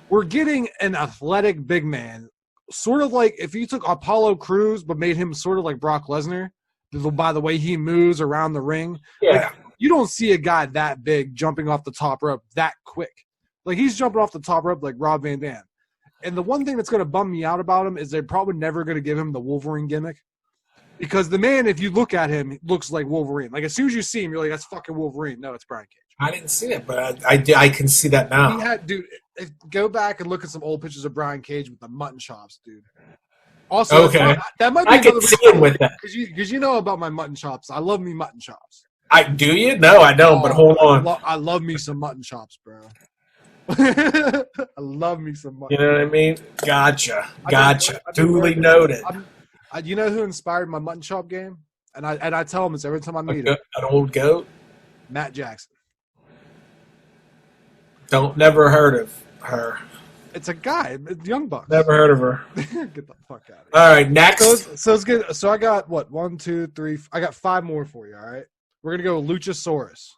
we're getting an athletic big man, sort of like if you took Apollo Crews but made him sort of like Brock Lesnar, by the way he moves around the ring. Yeah. Like, you don't see a guy that big jumping off the top rope that quick. Like he's jumping off the top rope like Rob Van Dam. And the one thing that's going to bum me out about him is they're probably never going to give him the Wolverine gimmick. Because the man, if you look at him, looks like Wolverine. Like, as soon as you see him, you're like, that's fucking Wolverine. No, it's Brian Cage. I didn't see it, but I can see that now. Go back and look at some old pictures of Brian Cage with the mutton chops, dude. Also, okay. That might be I can see him with that. Because you know about my mutton chops. I love me mutton chops. Do you? No, I don't, but hold on. I love me some mutton chops, bro. I love me some mutton. You know what I mean? Gotcha. Duly noted. You know who inspired my mutton chop game? And I tell him this every time I meet him. An old goat? Matt Jackson. Never heard of her. It's a guy, Young Bucks. Never heard of her. Get the fuck out of here. All right, next. So it's good. So I got what? 1, 2, 3. I got 5 more for you. All right. We're gonna go Luchasaurus.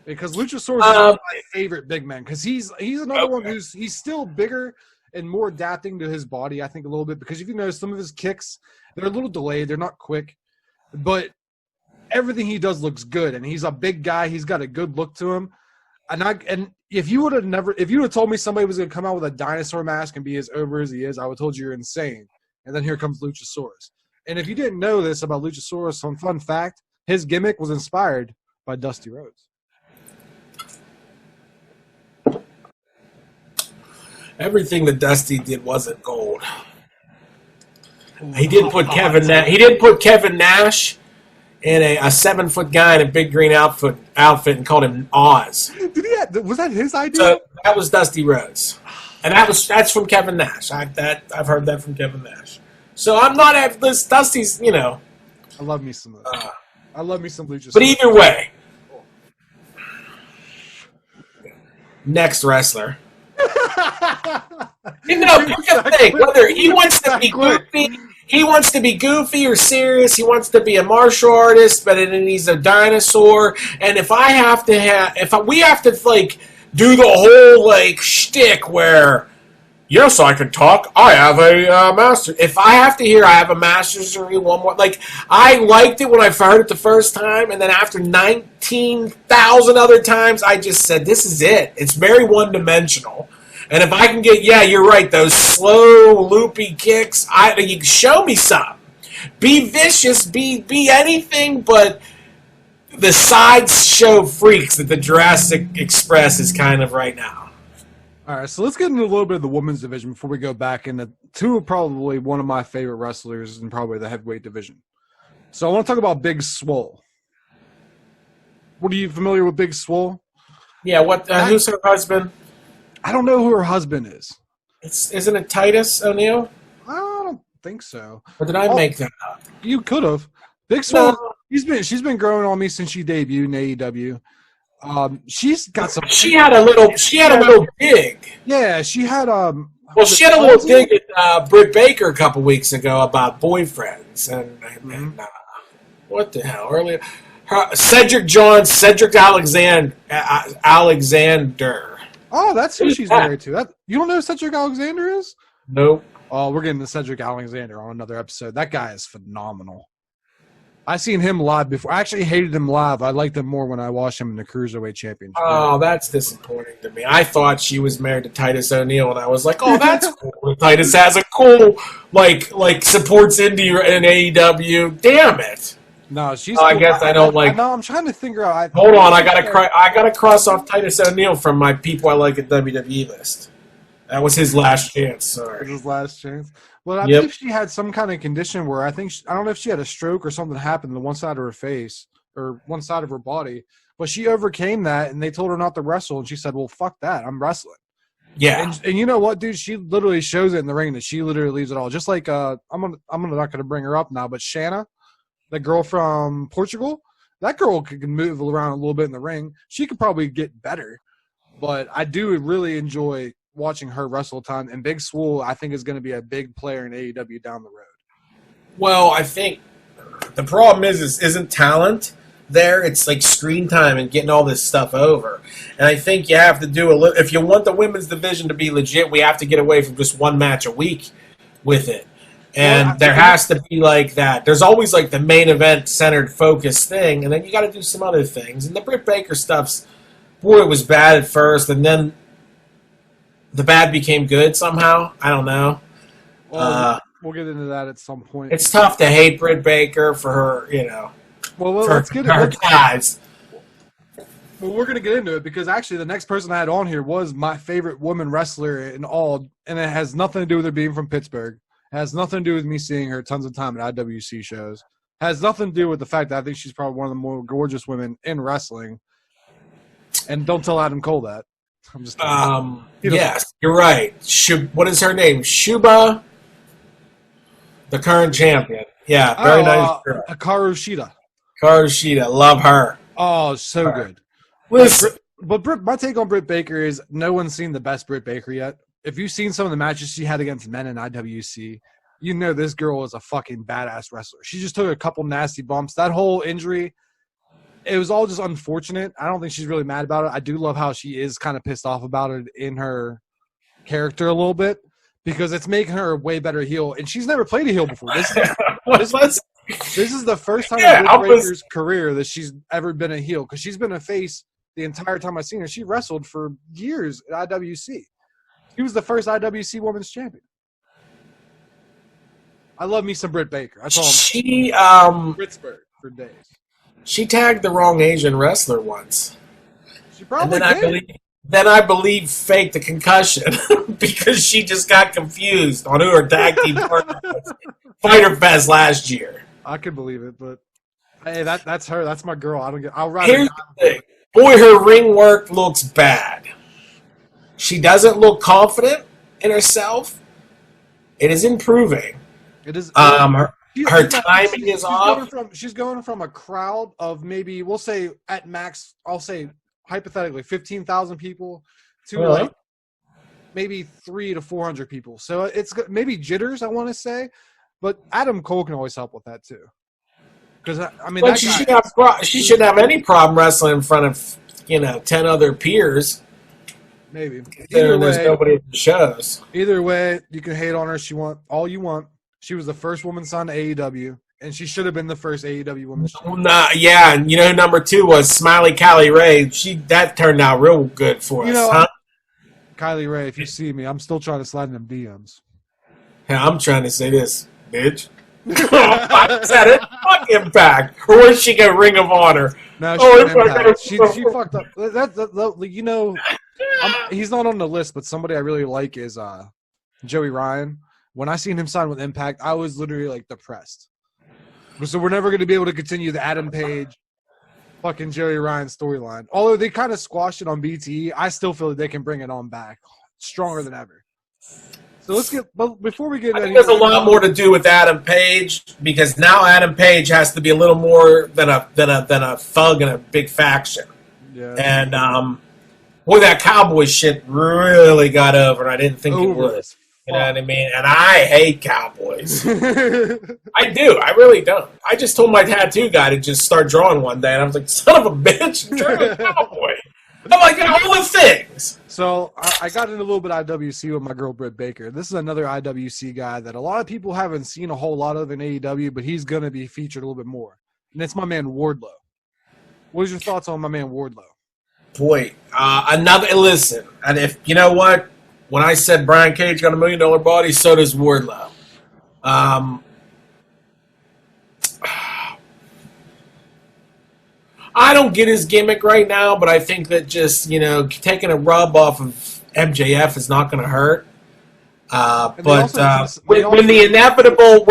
Because Luchasaurus is one of my favorite big men. Because he's another one he's still bigger and more adapting to his body, I think, a little bit. Because if you notice, some of his kicks, they're a little delayed. They're not quick. But everything he does looks good. And he's a big guy. He's got a good look to him. And if you would have told me somebody was going to come out with a dinosaur mask and be as over as he is, I would have told you you're insane. And then here comes Luchasaurus. And if you didn't know this about Luchasaurus, some fun fact, his gimmick was inspired by Dusty Rhodes. Everything that Dusty did wasn't gold. He did put Kevin Nash in a 7-foot guy in a big green outfit and called him Oz. Was that his idea? So that was Dusty Rhodes, and that's from Kevin Nash. I've heard that from Kevin Nash. So I'm not at this. Dusty's, I love me some of that. I love me some Luchasaurus. But either way, next wrestler. Pick a thing. Whether he wants to be goofy, or serious. He wants to be a martial artist, but then he's a dinosaur. And if we have to do the whole shtick where, yes, I can talk. I have a master. If I have to hear I have a master's degree, one more. I liked it when I heard it the first time, and then after 19,000 other times, I just said, this is it. It's very one-dimensional. And if I can get, you're right, those slow, loopy kicks, you can show me some. Be vicious, be anything but the sideshow freaks that the Jurassic Express is kind of right now. All right, so let's get into a little bit of the women's division before we go back into two of probably one of my favorite wrestlers in probably the heavyweight division. So I want to talk about Big Swole. Are you familiar with Big Swole? Yeah, who's her husband? I don't know who her husband is. Isn't it Titus O'Neil? I don't think so. Or did I make that up? You could have. Big Swole. No. She's been growing on me since she debuted in AEW. She's got some. She had a little dig. Yeah, she had she had a little dig at Britt Baker a couple weeks ago about boyfriends and what the hell earlier. Cedric Alexander. Oh, that's who she's married to. You don't know who Cedric Alexander is? Nope. Oh, we're getting to Cedric Alexander on another episode. That guy is phenomenal. I seen him live before. I actually hated him live. I liked him more when I watched him in the Cruiserweight Championship. Oh, that's disappointing to me. I thought she was married to Titus O'Neil, and I was like, oh, that's cool. Titus has a cool, supports indie in AEW. Damn it. No, she's. I guess I don't like. No, I'm trying to figure out. Hold on, I gotta cross off Titus O'Neil from my people I like at WWE list. That was his last chance. Sorry, his last chance. Well, I believe she had some kind of condition where I don't know if she had a stroke or something happened to one side of her face or one side of her body, but she overcame that, and they told her not to wrestle, and she said, "Well, fuck that, I'm wrestling." Yeah, and you know what, dude? She literally shows it in the ring that she literally leaves it all. Just like I'm not gonna bring her up now, but Shanna. The girl from Portugal, that girl can move around a little bit in the ring. She could probably get better, but I do really enjoy watching her wrestle time. And Big Swole, I think, is going to be a big player in AEW down the road. Well, I think the problem isn't talent there. It's screen time and getting all this stuff over. And I think you have to do a little. If you want the women's division to be legit, we have to get away from just one match a week with it. And there has to be that. There's always the main event centered focus thing, and then you got to do some other things. And the Britt Baker stuff's, boy, it was bad at first, and then the bad became good somehow. I don't know. Well, we'll get into that at some point. It's tough to hate Britt Baker for her, Well, let's get her guys. Well, we're going to get into it because actually the next person I had on here was my favorite woman wrestler in all, and it has nothing to do with her being from Pittsburgh. Has nothing to do with me seeing her tons of time at IWC shows. Has nothing to do with the fact that I think she's probably one of the more gorgeous women in wrestling. And don't tell Adam Cole that. I'm just kidding. Yes, you're right. What is her name? Shuba, the current champion. Yeah, very nice girl. Hikaru Shida. Hikaru Shida, love her. Oh, so good. Listen. But my take on Britt Baker is no one's seen the best Britt Baker yet. If you've seen some of the matches she had against men in IWC, you know this girl is a fucking badass wrestler. She just took a couple nasty bumps. That whole injury, it was all just unfortunate. I don't think she's really mad about it. I do love how she is kind of pissed off about it in her character a little bit because it's making her a way better heel. And she's never played a heel before. This is the first time in Britt Baker's career that she's ever been a heel because she's been a face the entire time I've seen her. She wrestled for years at IWC. She was the first IWC Women's Champion. I love me some Britt Baker. I call him Pittsburgh for days. She tagged the wrong Asian wrestler once. She probably did. Then I believe faked the concussion because she just got confused on who her tag team partner was. Fighter Fest last year. I can believe it, but hey, that's her. That's my girl. Here's the thing. Boy, her ring work looks bad. She doesn't look confident in herself. It is improving. It is. Her timing is off. She's going from a crowd of maybe, we'll say at max, I'll say hypothetically 15,000 people to like maybe 300 to 400 people. So it's maybe jitters, I want to say, but Adam Cole can always help with that too. Because I mean, she shouldn't have any problem wrestling in front of 10 other peers. Maybe. There's nobody at the shows. Either way, you can hate on her. All you want. She was the first woman signed to AEW, and she should have been the first AEW woman. Yeah, and you know who number 2 was? Smiley Kylie Ray. That turned out real good for us, huh? Kylie Ray, if you see me, I'm still trying to slide in them DMs. Yeah, I'm trying to say this, bitch. I said it. Fuck Impact. Or where'd she go? Ring of Honor. No, she fucked up. He's not on the list, but somebody I really like is Joey Ryan. When I seen him sign with Impact, I was literally like depressed. So we're never going to be able to continue the Adam Page, fucking Joey Ryan storyline. Although they kind of squashed it on BTE, I still feel that they can bring it on back stronger than ever. So but before we get I think there's a lot more to do with Adam Page because now Adam Page has to be a little more than a thug in a big faction. Yeah. And boy, that cowboy shit really got over, and I didn't think it would. You know what I mean? And I hate cowboys. I do. I really don't. I just told my tattoo guy to just start drawing one day, and I was like, son of a bitch, draw a cowboy. I'm like, all the things. So I got into a little bit of IWC with my girl Britt Baker. This is another IWC guy that a lot of people haven't seen a whole lot of in AEW, but he's going to be featured a little bit more. And it's my man Wardlow. What is your thoughts on my man Wardlow? Boy, listen, and if you know what? When I said Brian Cage got $1 million body, so does Wardlow. I don't get his gimmick right now, but I think that just, taking a rub off of MJF is not going to hurt. When the inevitable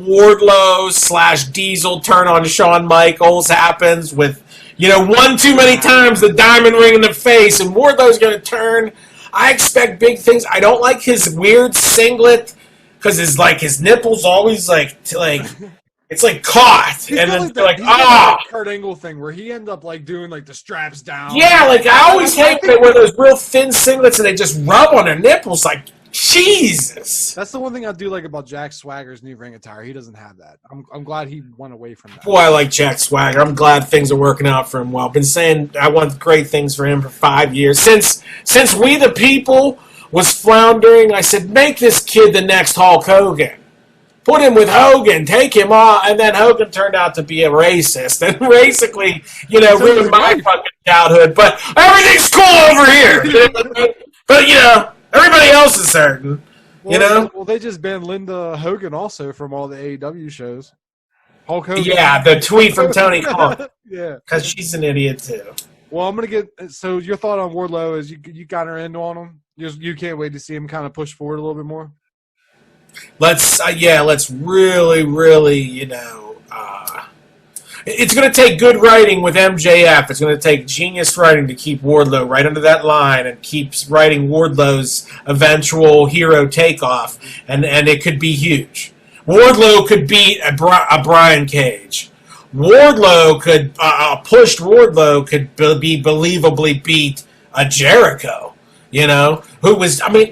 Wardlow / Diesel turn on Shawn Michaels happens with, one too many times the diamond ring in the face and Wardlow's going to turn, I expect big things. I don't like his weird singlet because his nipples always it's like caught, and then Kurt Angle thing where he ended up doing the straps down. Yeah, I always hate that where those real thin singlets and they just rub on their nipples. Like Jesus. That's the one thing I do like about Jack Swagger's new ring attire. He doesn't have that. I'm glad he went away from that. Boy, I like Jack Swagger. I'm glad things are working out for him well. I've been saying I want great things for him for 5 years. Since We the People was floundering, I said, make this kid the next Hulk Hogan. Put him with Hogan, take him off, and then Hogan turned out to be a racist and basically, ruined my fucking childhood. But everything's cool over here. But, everybody else is certain. Well, they just banned Linda Hogan also from all the AEW shows. Hulk Hogan. Yeah, the tweet from Tony Khan. Yeah. Because she's an idiot, too. Well, I'm going to get – so your thought on Wardlow is you got her into on him? You can't wait to see him kind of push forward a little bit more? Let's really, really, it's going to take good writing with MJF. It's going to take genius writing to keep Wardlow right under that line and keeps writing Wardlow's eventual hero takeoff, and it could be huge. Wardlow could beat a Brian Cage. Wardlow pushed Wardlow could be believably beat a Jericho. You know, who was? I mean,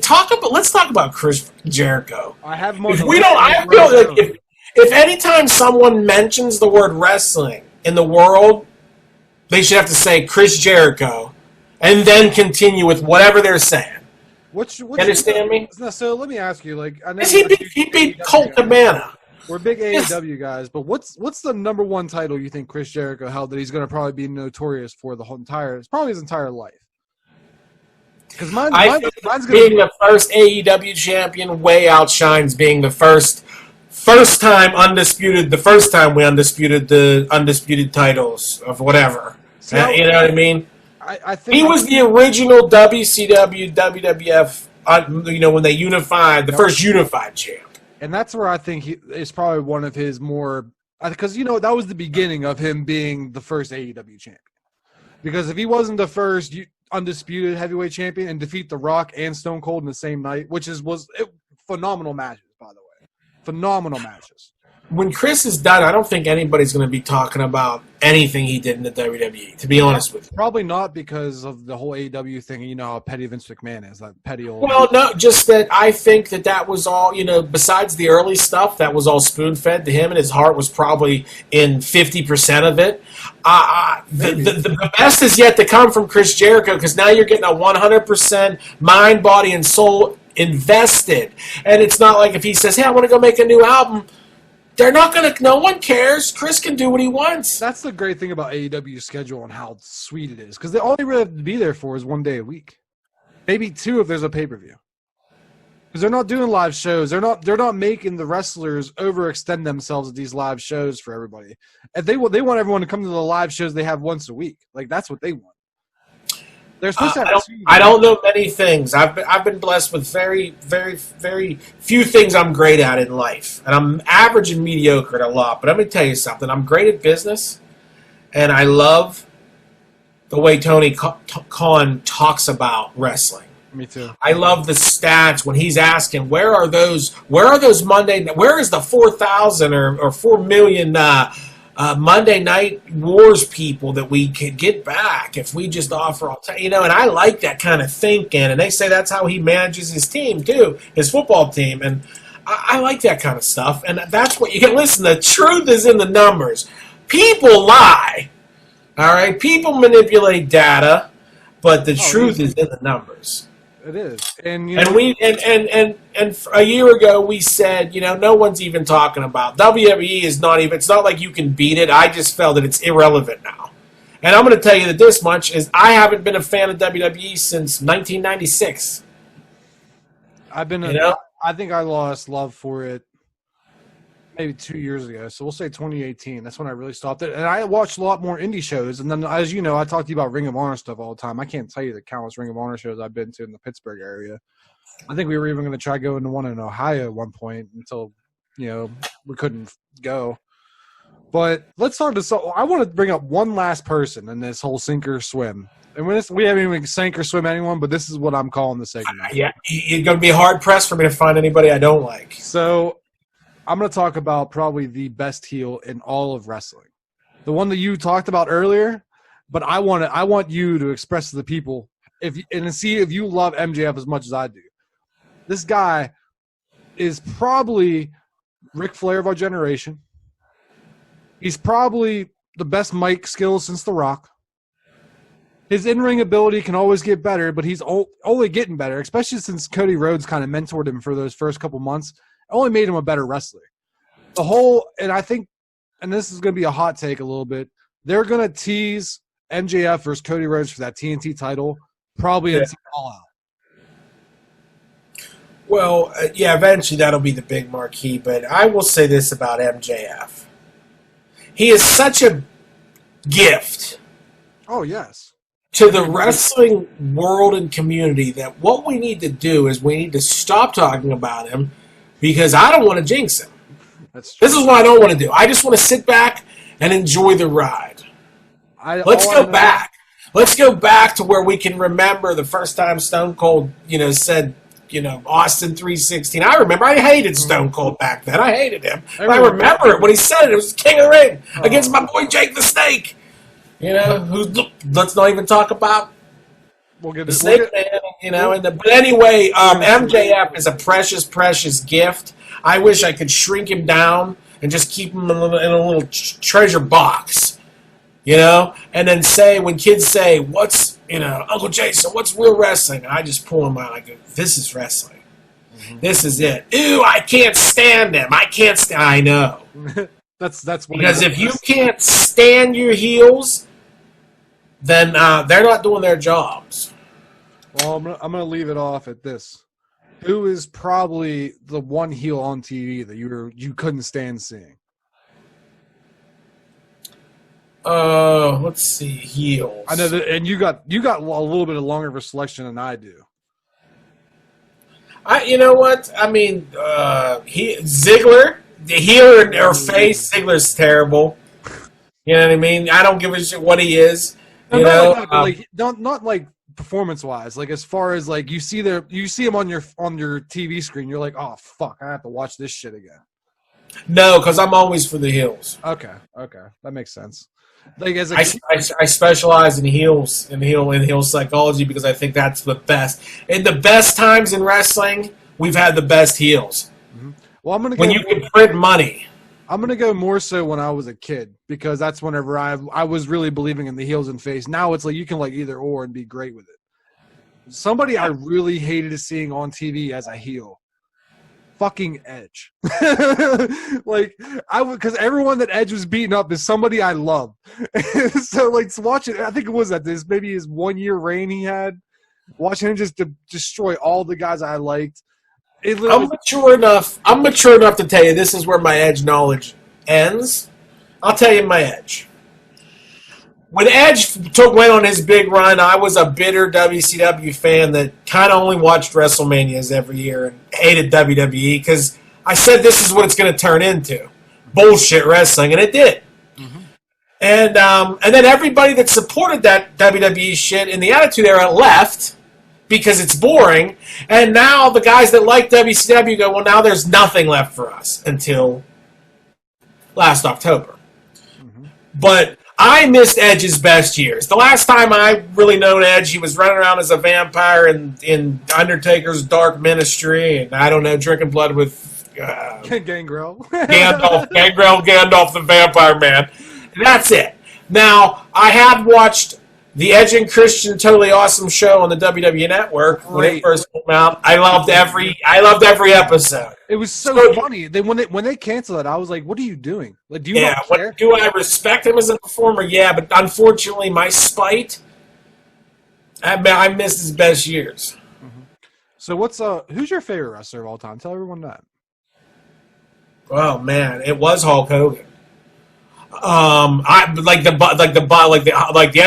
let's talk about Chris Jericho. I have more. If we don't, I feel like if anytime someone mentions the word wrestling in the world, they should have to say Chris Jericho, and then continue with whatever they're saying. You understand me? So let me ask you, like, I know he beat Colt Cabana. We're big AEW guys, but what's the number one title you think Chris Jericho held that he's going to probably be notorious for it's probably his entire life? Because mine's being the first AEW champion way outshines being the first time undisputed. The first time we undisputed the undisputed titles of whatever. You know what I mean? I think he was the original WCW, WWF. When they unified, the first unified champ. And that's where I think he is probably one of his more, because that was the beginning of him being the first AEW champion. Because if he wasn't the first undisputed heavyweight champion and defeat The Rock and Stone Cold in the same night, which was phenomenal matches, by the way, phenomenal matches. When Chris is done, I don't think anybody's going to be talking about anything he did in the WWE, to be honest with you. Probably not because of the whole AEW thing, you know how petty Vince McMahon is, that petty old... Well, no, just that I think that was all, besides the early stuff, that was all spoon-fed to him, and his heart was probably in 50% of it. The best is yet to come from Chris Jericho, because now you're getting a 100% mind, body, and soul invested. And it's not like if he says, hey, I want to go make a new album... They're not going to – no one cares. Chris can do what he wants. That's the great thing about AEW's schedule and how sweet it is. Because all they really have to be there for is 1 day a week. Maybe 2 if there's a pay-per-view. Because they're not doing live shows. They're not making the wrestlers overextend themselves at these live shows for everybody. If they want everyone to come to the live shows they have once a week. Like, that's what they want. They're supposed to have I don't know many things. I've been blessed with very, very, very few things I'm great at in life. And I'm average and mediocre at a lot. But let me tell you something. I'm great at business. And I love the way Tony Khan talks about wrestling. Me too. I love the stats when he's asking, where are those Monday, where is the 4,000 or 4 million Monday Night Wars people that we could get back if we just offer and I like that kind of thinking, and they say that's how he manages his team too, his football team, and I like that kind of stuff, and that's what you can listen. The truth is in the numbers. People lie, all right? People manipulate data, but the truth is in the numbers. It is, and a year ago we said, no one's even talking about WWE. Is not even. It's not like you can beat it. I just felt that it's irrelevant now, and I'm going to tell you that this much is I haven't been a fan of WWE since 1996. I've been. I think I lost love for it maybe 2 years ago. So we'll say 2018. That's when I really stopped it. And I watched a lot more indie shows. And then, as you know, I talk to you about Ring of Honor stuff all the time. I can't tell you the countless Ring of Honor shows I've been to in the Pittsburgh area. I think we were even going to try going to one in Ohio at one point until, we couldn't go. But let's talk to – so I want to bring up one last person in this whole sink or swim. And we haven't even sink or swim anyone, but this is what I'm calling the segment. Yeah, you're going to be hard-pressed for me to find anybody I don't like. So – I'm going to talk about probably the best heel in all of wrestling. The one that you talked about earlier, but I want you to express to the people and see if you love MJF as much as I do. This guy is probably Ric Flair of our generation. He's probably the best mic skills since The Rock. His in-ring ability can always get better, but he's only getting better, especially since Cody Rhodes kind of mentored him for those first couple months. Only made him a better wrestler. And I think, and this is going to be a hot take a little bit, they're going to tease MJF versus Cody Rhodes for that TNT title probably until All Out. Well, eventually that'll be the big marquee, but I will say this about MJF. He is such a gift. Oh, yes. To the wrestling world and community that what we need to do is we need to stop talking about him, because I don't want to jinx him. This is what I don't want to do. I just want to sit back and enjoy the ride. Let's go back. Let's go back to where we can remember the first time Stone Cold, said, Austin 316. I remember I hated Stone Cold back then. I hated him. I remember it when he said it. It was King of the Ring against my boy Jake the Snake. Let's not even talk about We'll get The it. Snake Man, you know. But anyway, MJF is a precious, precious gift. I wish I could shrink him down and just keep him in a little treasure box, you know. And then say, when kids say, "What's, you know, Uncle Jason? What's real wrestling?" I just pull him out. I go, "This is wrestling. This is it." Ooh, I can't stand them. I can't stand. I know. That's Because if you can't stand your heels, then they're not doing their jobs. Well, I'm gonna leave it off at this. Who is probably the one heel on TV that you couldn't stand seeing? Let's see, heels. I know that, and you got a little bit longer of a selection than I do. You know what? I mean, Ziggler, the heel or face, Ziggler's terrible. You know what I mean? I don't give a shit what he is. You know, not like performance wise. Like as far as like you see him on your TV screen, you're like, oh fuck, I have to watch this shit again. No, because I'm always for the heels. Okay, that makes sense. Like as I specialize in heels and heel psychology because I think that's the best. In the best times in wrestling, we've had the best heels. Mm-hmm. Well, when you can print money. I'm gonna go more so when I was a kid because that's whenever I was really believing in the heels and face. Now it's like you can like either or and be great with it. Somebody I really hated seeing on TV as a heel. Fucking Edge. Like because everyone that Edge was beating up is somebody I love. So like to watch it, I think it was at this maybe his 1 year reign he had. Watching him just to destroy all the guys I liked. I'm mature enough to tell you this is where my Edge knowledge ends. I'll tell you my Edge. When Edge went on his big run, I was a bitter WCW fan that kind of only watched WrestleManias every year and hated WWE because I said this is what it's going to turn into. Bullshit wrestling, and it did. Mm-hmm. And then everybody that supported that WWE shit in the Attitude Era left because it's boring, and now the guys that like WCW go, well, now there's nothing left for us until last October. Mm-hmm. But I missed Edge's best years. The last time I really known Edge, he was running around as a vampire in Undertaker's Dark Ministry, and I don't know, drinking blood with Gangrel. Gandalf the Vampire Man. That's it. Now, I have watched the Edge and Christian Totally Awesome show on the WWE Network when it first came out. I loved every episode. It was so funny. When they canceled it, I was like, "What are you doing? Like, do you not care?" Do I respect him as a performer? Yeah, but unfortunately, my spite, I missed his best years. Mm-hmm. So who's your favorite wrestler of all time? Tell everyone that. Oh man, it was Hulk Hogan. The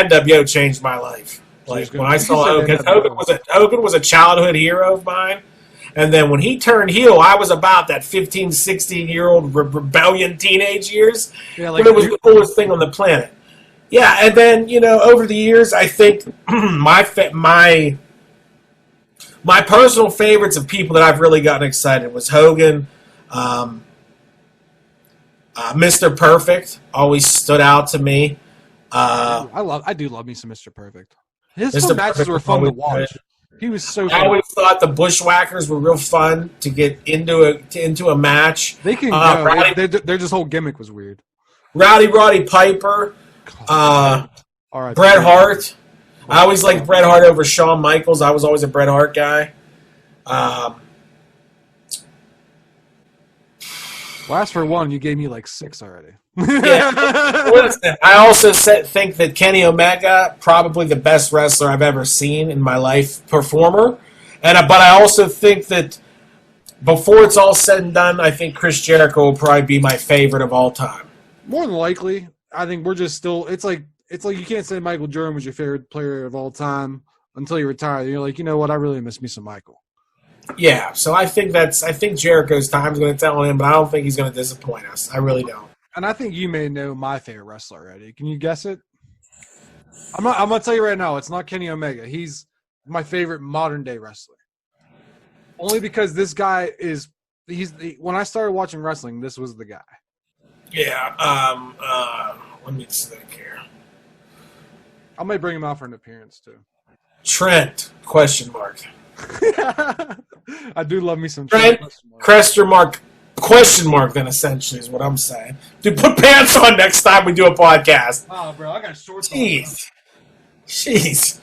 NWO changed my life. Like when I saw Hogan, Hogan was a childhood hero of mine. And then when he turned heel, I was about that 15, 16-year-old rebellion teenage years. Yeah, like it was the coolest thing on the planet. Yeah, and then, you know, over the years, I think my personal favorites of people that I've really gotten excited was Hogan, Mr. Perfect always stood out to me. I do love me some Mr. Perfect. His matches were fun to watch. Good. He was so. I always thought the Bushwhackers were real fun to get into a match. They can go. Their just whole gimmick was weird. Roddy Piper, Bret Hart. I always liked Bret Hart over Shawn Michaels. I was always a Bret Hart guy. Last for one, you gave me like 6 already. Yeah. Listen, I also think that Kenny Omega, probably the best wrestler I've ever seen in my life, performer. But I also think that before it's all said and done, I think Chris Jericho will probably be my favorite of all time. More than likely, I think we're just still. It's like you can't say Michael Jordan was your favorite player of all time until you retire. You're like, you know what? I really miss me some Michael. Yeah, so I think Jericho's time's going to tell him, but I don't think he's going to disappoint us. I really don't. And I think you may know my favorite wrestler already. Can you guess it? I'm going to tell you right now, it's not Kenny Omega. He's my favorite modern day wrestler. Only because this guy when I started watching wrestling, this was the guy. Yeah, let me think here. I might bring him out for an appearance too. Trent, question mark. I do love me some Trent, question mark, then essentially is what I'm saying. Dude, put pants on next time we do a podcast. Oh, bro, I got shorts on. Jeez.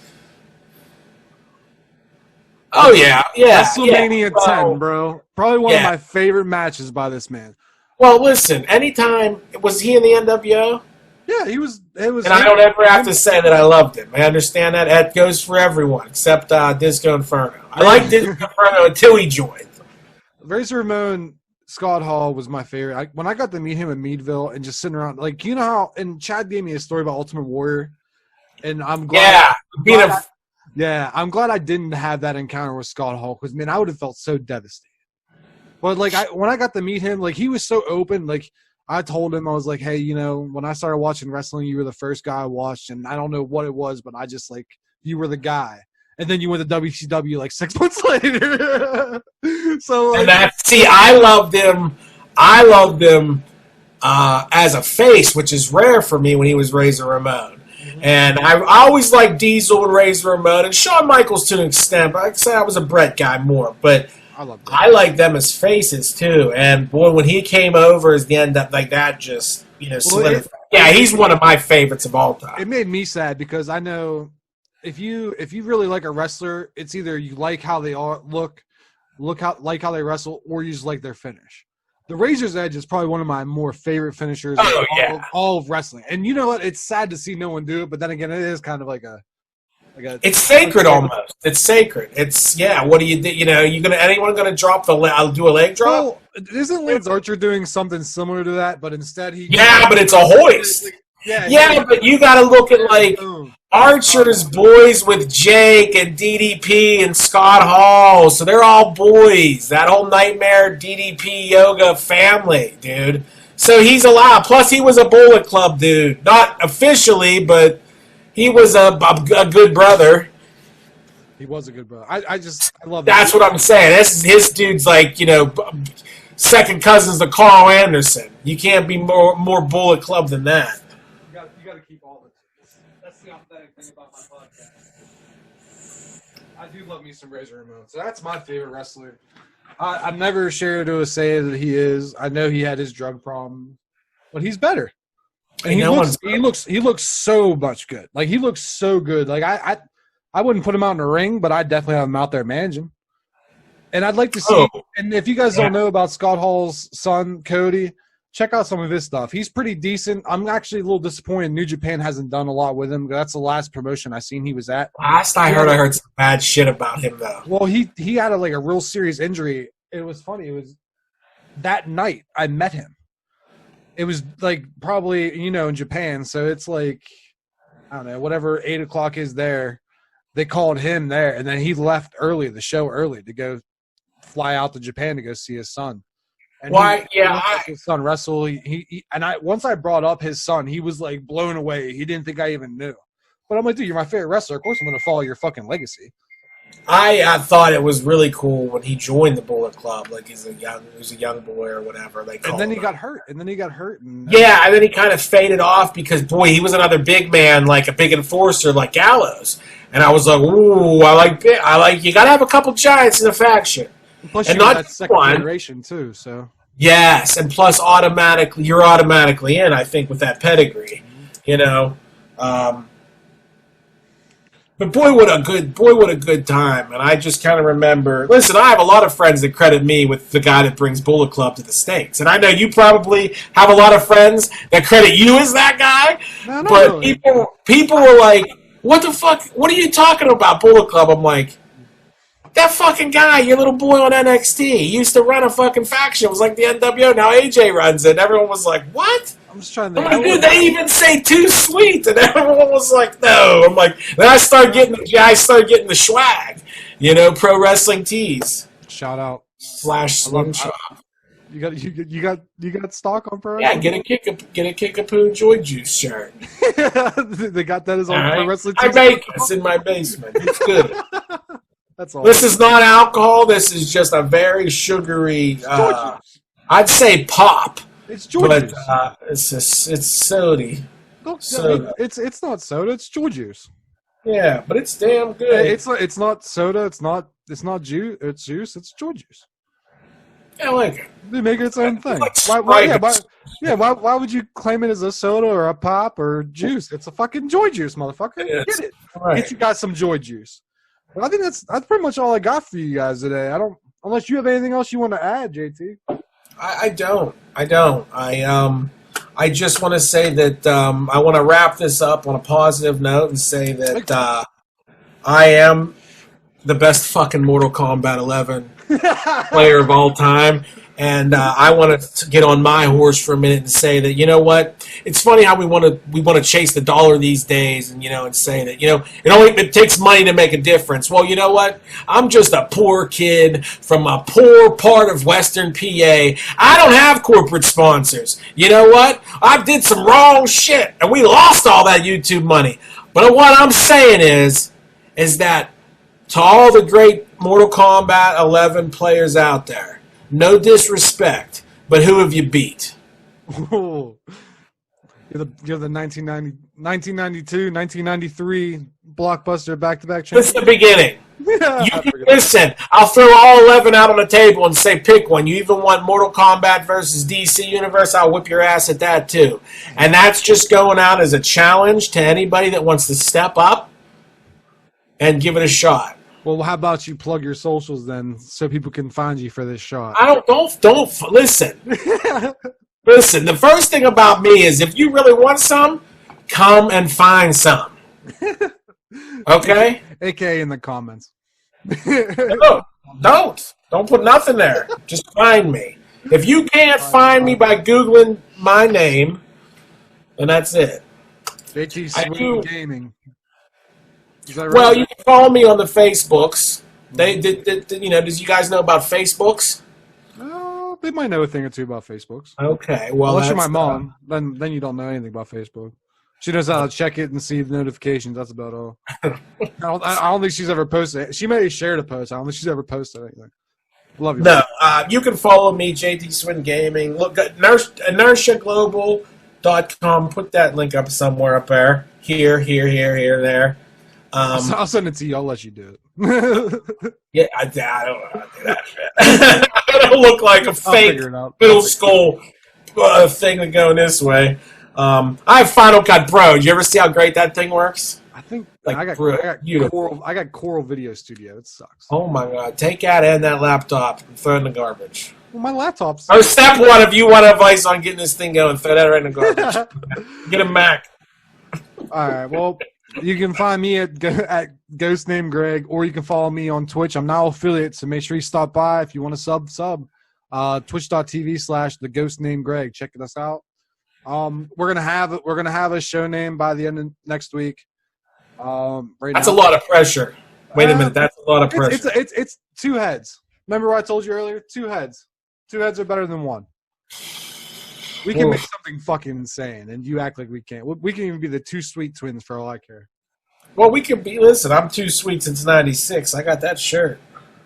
Oh, yeah. WrestleMania 10, bro. Probably one of my favorite matches by this man. Well, listen, anytime, was he in the NWO? Yeah, he was. And I don't ever have to say that I loved him. I understand that. That goes for everyone except Disco Inferno. I liked Disco Inferno until he joined. Razor Ramon, Scott Hall was my favorite. When I got to meet him in Meadville and just sitting around, like, you know how, and Chad gave me a story about Ultimate Warrior, and I'm glad. I'm glad I didn't have that encounter with Scott Hall, because, man, I would have felt so devastated. But, like, when I got to meet him, like, he was so open. Like, I told him, I was like, hey, you know, when I started watching wrestling, you were the first guy I watched, and I don't know what it was, but I just, like, you were the guy. And then you went to WCW like 6 months later. So, like, I loved him. As a face, which is rare for me when he was Razor Ramon. And I always liked Diesel and Razor Ramon, and Shawn Michaels to an extent. But I'd say I was a Bret guy more. But I like them as faces too. And boy, when he came over as the end up like that, just solidified. He's one of my favorites of all time. It made me sad because I know if you really like a wrestler, it's either you like how they look how they wrestle, or you just like their finish. The Razor's Edge is probably one of my more favorite finishers of all of wrestling. And you know what? It's sad to see no one do it, but then again, it is kind of like a it's sacred almost. It's sacred. It's what do you do? You know, anyone gonna drop I'll do a leg drop? Well, isn't Lance Archer doing something similar to that? But instead but it's a hoist. But you got to look at like Archer's boys with Jake and DDP and Scott Hall, so they're all boys. That whole Nightmare DDP Yoga family, dude. So he's allowed. Plus, he was a Bullet Club dude, not officially, but he was a good brother. He was a good brother. I love that. That's what I'm saying. His dude's like, second cousins to Carl Anderson. You can't be more Bullet Club than that. You got to keep all of it. That's the authentic thing about my podcast. I do love me some Razor Ramon. So that's my favorite wrestler. I've never shared to say that he is. I know he had his drug problem, but he's better. And he looks so much good. Like, he looks so good. Like, I wouldn't put him out in the ring, but I definitely have him out there managing. And I'd like to see. And if you guys don't know about Scott Hall's son, Cody, check out some of his stuff. He's pretty decent. I'm actually a little disappointed New Japan hasn't done a lot with him. That's the last promotion I seen he was at. Last I heard some bad shit about him, though. Well, he had a real serious injury. It was funny. It was that night I met him. It was like probably, in Japan. So it's like, I don't know, whatever 8 o'clock is there. They called him there, and then he left the show early to go fly out to Japan to go see his son. And his son wrestle. Once I brought up his son, he was like blown away. He didn't think I even knew. But I'm like, dude, you're my favorite wrestler. Of course I'm going to follow your fucking legacy. I thought it was really cool when he joined the Bullet Club. Like he was a young boy or whatever. And then he got hurt. And then he kind of faded off because, boy, he was another big man, like a big enforcer like Gallows. And I was like, ooh, I like you got to have a couple giants in a faction. Plus, and not that second generation too. So yes, and plus you're automatically in. I think with that pedigree, But boy, what a good time! And I just kind of remember. Listen, I have a lot of friends that credit me with the guy that brings Bullet Club to the States, and I know you probably have a lot of friends that credit you as that guy. No, but really. People were like, "What the fuck? What are you talking about, Bullet Club?" I'm like, that fucking guy, your little boy on NXT, he used to run a fucking faction. It was like the NWO. Now AJ runs it. And everyone was like, what? I'm just trying to think. I'm like, dude, they even say Too Sweet. And everyone was like, no. I'm like, then I started getting the swag. Pro wrestling tees. Shout out. /Slim Shop. You got stock on Pro Wrestling? Yeah, get a Kickapoo Joy Juice shirt. They got that as on Pro Wrestling tees. I make it. It's in my basement. It's good. That's all. This is not alcohol. This is just a very sugary. I'd say pop. It's Joy juice. It's sody. Soda. It's not soda. It's Joy juice. Yeah, but it's damn good. It's not soda. It's not juice. It's juice. It's joy juice. I like it. They make it its own thing. Like Why would you claim it as a soda or a pop or juice? It's a fucking joy juice, motherfucker. Get it. Right. Get you guys some joy juice. But I think that's pretty much all I got for you guys today. I don't, unless you have anything else you want to add, JT. I don't. I just want to say that I want to wrap this up on a positive note and say that I am the best fucking Mortal Kombat 11 player of all time. And I want to get on my horse for a minute and say that, you know what? It's funny how we want to chase the dollar these days, and and say that it takes money to make a difference. Well, you know what? I'm just a poor kid from a poor part of Western PA. I don't have corporate sponsors. You know what? I did some wrong shit, and we lost all that YouTube money. But what I'm saying is that to all the great Mortal Kombat 11 players out there, no disrespect, but who have you beat? You're the 1992, 1993 blockbuster back-to-back champion. This is the beginning. Yeah, Listen, I'll throw all 11 out on the table and say pick one. You even want Mortal Kombat versus DC Universe, I'll whip your ass at that too. And that's just going out as a challenge to anybody that wants to step up and give it a shot. Well, how about you plug your socials then, so people can find you for this shot? Don't listen. Listen, the first thing about me is if you really want some, come and find some. Okay? AK in the comments. No, don't put nothing there. Just find me. If you can't find me by Googling my name, then that's it. JT Swing Gaming. Is that right? Well, you can follow me on the Facebooks. Does you guys know about Facebooks? Oh, they might know a thing or two about Facebooks. Okay, well, unless you're my mom, then you don't know anything about Facebook. She knows how to check it and see the notifications. That's about all. I don't think she's ever posted it. She may have shared a post. I don't think she's ever posted anything. Love you. No, you can follow me, JT Swin Gaming. Look at inertiaglobal.com. Put that link up somewhere up there. Here, there. I'll send it to you. I'll let you do it. Yeah, I don't know how to do that shit. I don't look like a fake middle school thing going this way. I have Final Cut Pro. Did you ever see how great that thing works? I think Like, I got Coral Video Studio. It sucks. Oh my god! Take that and that laptop and throw it in the garbage. Well, my laptop's. Or step one, if you want advice on getting this thing going, throw that right in the garbage. Get a Mac. All right. Well, you can find me at Ghost Named Greg, or you can follow me on Twitch. I'm now affiliate, so make sure you stop by if you want to sub. Twitch.tv/The Ghost Named Greg. Checking us out. We're gonna have a show name by the end of next week. That's a lot of pressure. Wait a minute, that's a lot of pressure. It's two heads. Remember what I told you earlier? Two heads. Two heads are better than one. We can make something fucking insane, and you act like we can't. We can even be the two sweet twins for all I care. Well, we could be. Listen, I'm too sweet since '96. I got that shirt.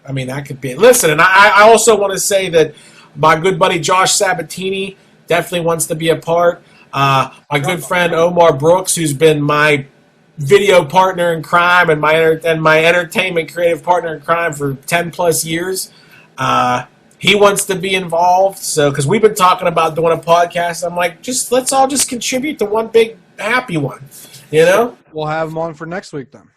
I mean, I could be. Listen, and I also want to say that my good buddy Josh Sabatini definitely wants to be a part. My good friend Omar Brooks, who's been my video partner in crime and my entertainment creative partner in crime for 10 plus years. He wants to be involved. So, because we've been talking about doing a podcast, I'm like, let's all just contribute to one big happy one. You know? We'll have him on for next week then.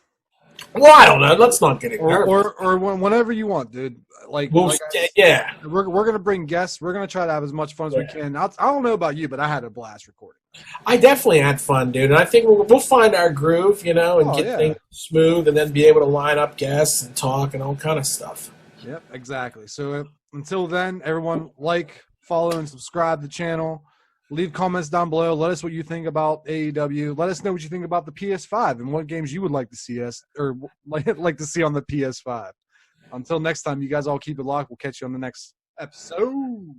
Well, I don't know. Let's not get it nervous. Or whenever you want, dude. Yeah. We're gonna bring guests. We're gonna try to have as much fun as we can. I don't know about you, but I had a blast recording. I definitely had fun, dude. And I think we'll find our groove, and get things smooth, and then be able to line up guests and talk and all kind of stuff. Yep, exactly. So until then, everyone follow, and subscribe to the channel. Leave comments down below. Let us what you think about AEW. Let us know what you think about the PS5 and what games you would like to see us or like to see on the PS5. Until next time, you guys all keep it locked. We'll catch you on the next episode.